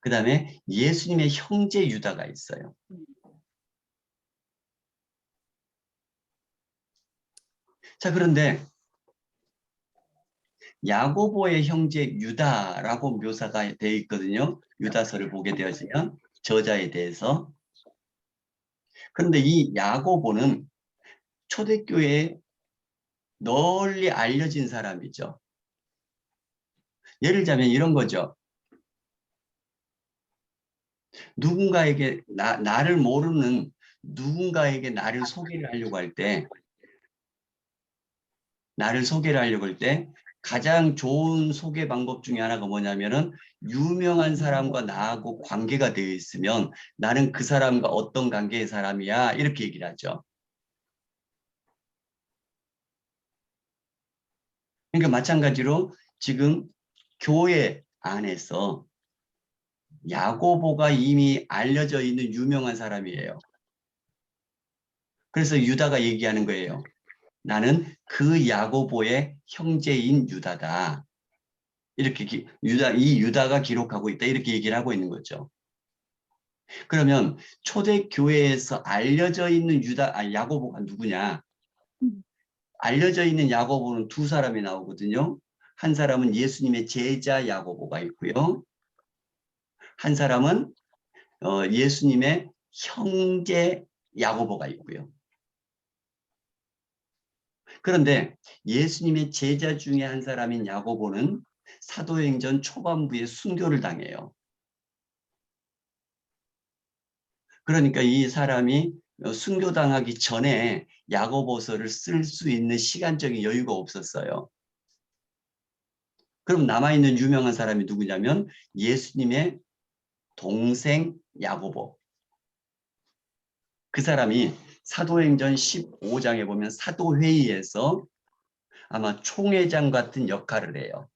그 다음에 예수님의 형제 유다가 있어요. 자, 그런데 야고보의 형제 유다라고 묘사가 되어 있거든요. 유다서를 보게 되어지면 저자에 대해서. 그런데 이 야고보는 초대교회에 널리 알려진 사람이죠. 예를 들자면 이런 거죠. 누군가에게 나를 모르는 누군가에게 나를 소개를 하려고 할 때 가장 좋은 소개 방법 중에 하나가 뭐냐면은 유명한 사람과 나하고 관계가 되어 있으면 나는 그 사람과 어떤 관계의 사람이야 이렇게 얘기를 하죠. 그러니까 마찬가지로 지금 교회 안에서 야고보가 이미 알려져 있는 유명한 사람이에요. 그래서 유다가 얘기하는 거예요. 나는 그 야고보의 형제인 유다다. 이렇게 이 유다가 기록하고 있다. 이렇게 얘기를 하고 있는 거죠. 그러면 초대교회에서 알려져 있는 야고보가 누구냐? 알려져 있는 야고보는 두 사람이 나오거든요. 한 사람은 예수님의 제자 야고보가 있고요. 한 사람은 예수님의 형제 야고보가 있고요. 그런데 예수님의 제자 중에 한 사람인 야고보는 사도행전 초반부에 순교를 당해요. 그러니까 이 사람이 순교당하기 전에 야고보서를 쓸 수 있는 시간적인 여유가 없었어요. 그럼 남아있는 유명한 사람이 누구냐면 예수님의 동생 야고보. 그 사람이 사도행전 15장에 보면 사도회의에서 아마 총회장 같은 역할을 해요.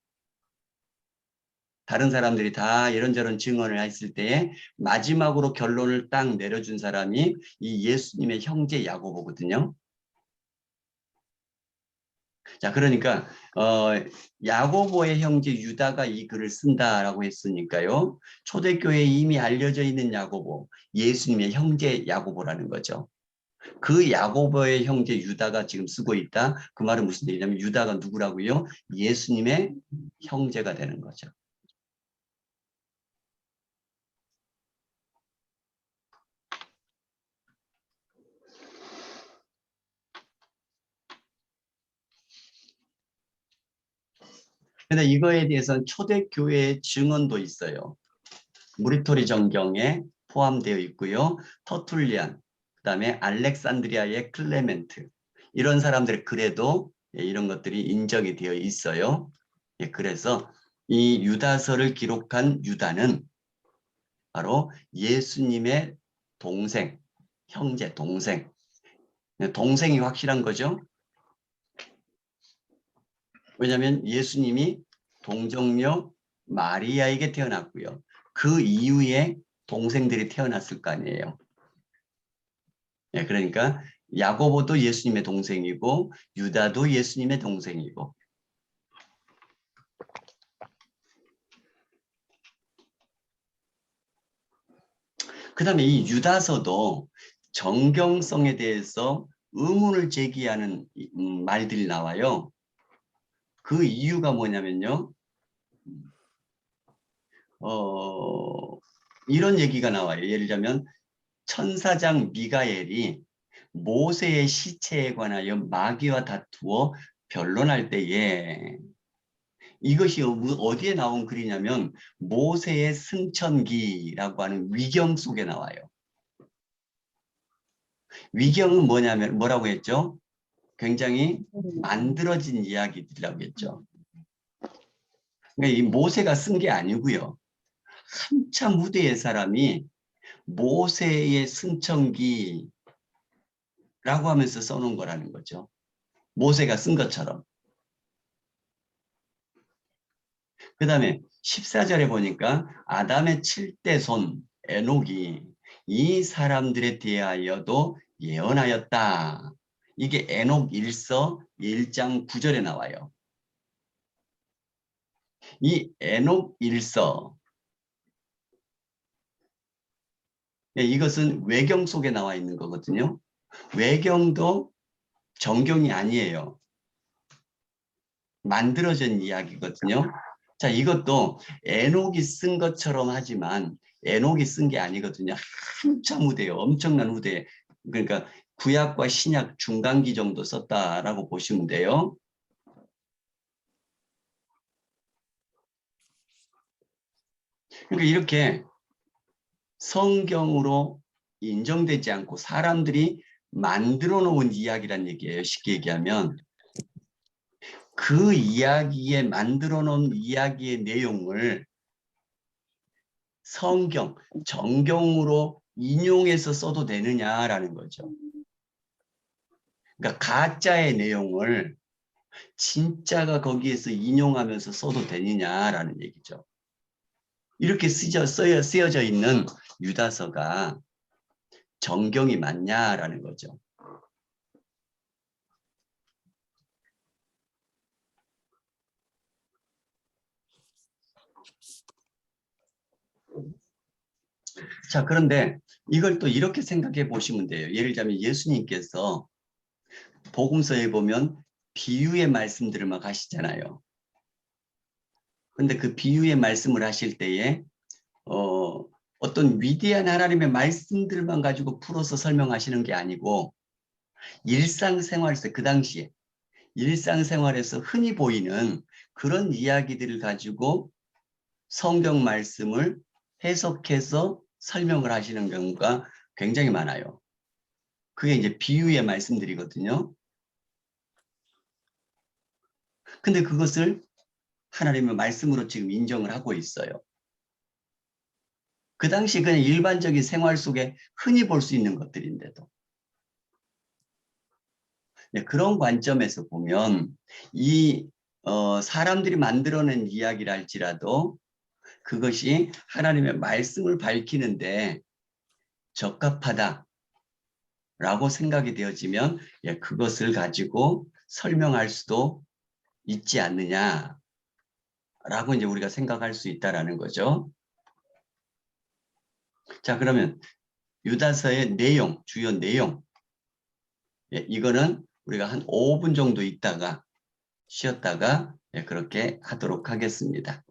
다른 사람들이 다 이런저런 증언을 했을 때에 마지막으로 결론을 딱 내려준 사람이 이 예수님의 형제 야고보거든요. 자, 그러니까 야고보의 형제 유다가 이 글을 쓴다라고 했으니까요. 초대교회에 이미 알려져 있는 야고보, 예수님의 형제 야고보라는 거죠. 그 야고보의 형제 유다가 지금 쓰고 있다. 그 말은 무슨 얘기냐면 유다가 누구라고요? 예수님의 형제가 되는 거죠. 근데 이거에 대해서는 초대교회의 증언도 있어요. 무리토리 정경에 포함되어 있고요. 터툴리안, 그다음에 알렉산드리아의 클레멘트, 이런 사람들의 글에도 이런 것들이 인정이 되어 있어요. 그래서 이 유다서를 기록한 유다는 바로 예수님의 동생, 형제, 동생. 동생이 확실한 거죠. 왜냐하면 예수님이 동정녀 마리아에게 태어났고요. 그 이후에 동생들이 태어났을 거 아니에요. 그러니까 야고보도 예수님의 동생이고 유다도 예수님의 동생이고. 그 다음에 이 유다서도 정경성에 대해서 의문을 제기하는 말들이 나와요. 그 이유가 뭐냐면요. 이런 얘기가 나와요. 예를 들자면 천사장 미가엘이 모세의 시체에 관하여 마귀와 다투어 변론할 때에, 이것이 어디에 나온 글이냐면 모세의 승천기라고 하는 위경 속에 나와요. 위경은 뭐냐면 뭐라고 했죠? 굉장히 만들어진 이야기들이라고 했죠. 그러니까 이 모세가 쓴 게 아니고요. 한참 후대의 사람이 모세의 승천기라고 하면서 써놓은 거라는 거죠. 모세가 쓴 것처럼. 그 다음에 14절에 보니까 아담의 7대 손 에녹이 이 사람들에 대하여도 예언하였다. 이게 에녹 1서 1장 9절에 나와요. 이 에녹 1서, 이것은 외경 속에 나와 있는 거거든요. 외경도 정경이 아니에요. 만들어진 이야기거든요. 자, 이것도 에녹이 쓴 것처럼 하지만 에녹이 쓴 게 아니거든요. 한참 후대요. 엄청난 후대. 그러니까 구약과 신약 중간기 정도 썼다라고 보시면 돼요. 그러니까 이렇게 성경으로 인정되지 않고 사람들이 만들어 놓은 이야기란 얘기예요. 쉽게 얘기하면 그 이야기에 만들어 놓은 이야기의 내용을 성경, 정경으로 인용해서 써도 되느냐라는 거죠. 그러니까 가짜의 내용을 진짜가 거기에서 인용하면서 써도 되느냐라는 얘기죠. 이렇게 쓰여져 있는 유다서가 정경이 맞냐라는 거죠. 자, 그런데 이걸 또 이렇게 생각해 보시면 돼요. 예를 들자면 예수님께서 복음서에 보면 비유의 말씀들을 막 하시잖아요. 근데 그 비유의 말씀을 하실 때에 어떤 위대한 하나님의 말씀들만 가지고 풀어서 설명하시는 게 아니고 일상생활에서 그 당시에 일상생활에서 흔히 보이는 그런 이야기들을 가지고 성경 말씀을 해석해서 설명을 하시는 경우가 굉장히 많아요. 그게 이제 비유의 말씀들이거든요. 근데 그것을 하나님의 말씀으로 지금 인정을 하고 있어요. 그 당시 그냥 일반적인 생활 속에 흔히 볼 수 있는 것들인데도. 네, 그런 관점에서 보면 이 사람들이 만들어낸 이야기랄지라도 그것이 하나님의 말씀을 밝히는데 적합하다라고 생각이 되어지면 그것을 가지고 설명할 수도 있지 않느냐라고 이제 우리가 생각할 수 있다라는 거죠. 자, 그러면 유다서의 내용, 주요 내용, 이거는 우리가 한 5분 정도 있다가 쉬었다가 그렇게 하도록 하겠습니다.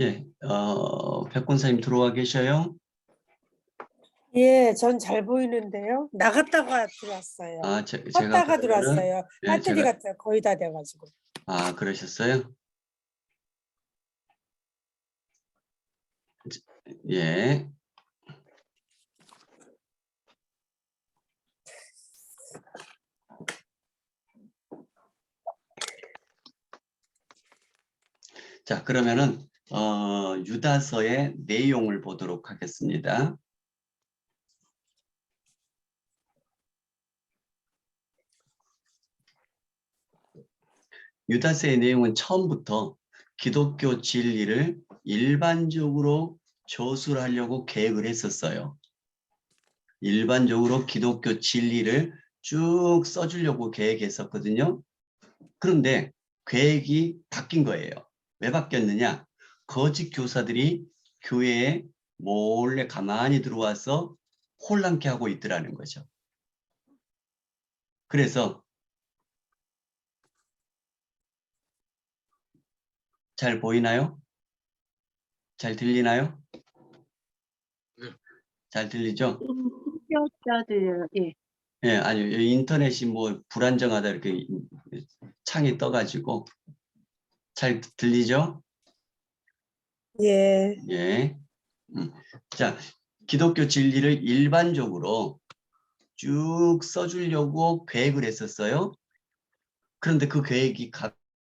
예, 백권사님 들어와 계셔요? 예, 전 잘 보이는데요. 나갔다가 들어왔어요. 아, 제가 껐다가 그러면은, 들어왔어요. 예, 배터리가 거의 다 돼가지고. 그러셨어요? 예. 자, 그러면은, 유다서의 내용을 보도록 하겠습니다. 유다서의 내용은 처음부터 기독교 진리를 일반적으로 저술하려고 계획을 했었어요. 일반적으로 기독교 진리를 쭉 써주려고 계획했었거든요. 그런데 계획이 바뀐 거예요. 왜 바뀌었느냐? 거짓 교사들이 교회에 몰래 가만히 들어와서 혼란케 하고 있더라는 거죠. 그래서 잘 보이나요? 잘 들리나요? 잘 들리죠? 흡혈자들, 예. 예, 아니요. 인터넷이 뭐 불안정하다 이렇게 창이 떠가지고 잘 들리죠? 예, 예. 자, 기독교 진리를 일반적으로 쭉 써주려고 계획을 했었어요. 그런데 그 계획이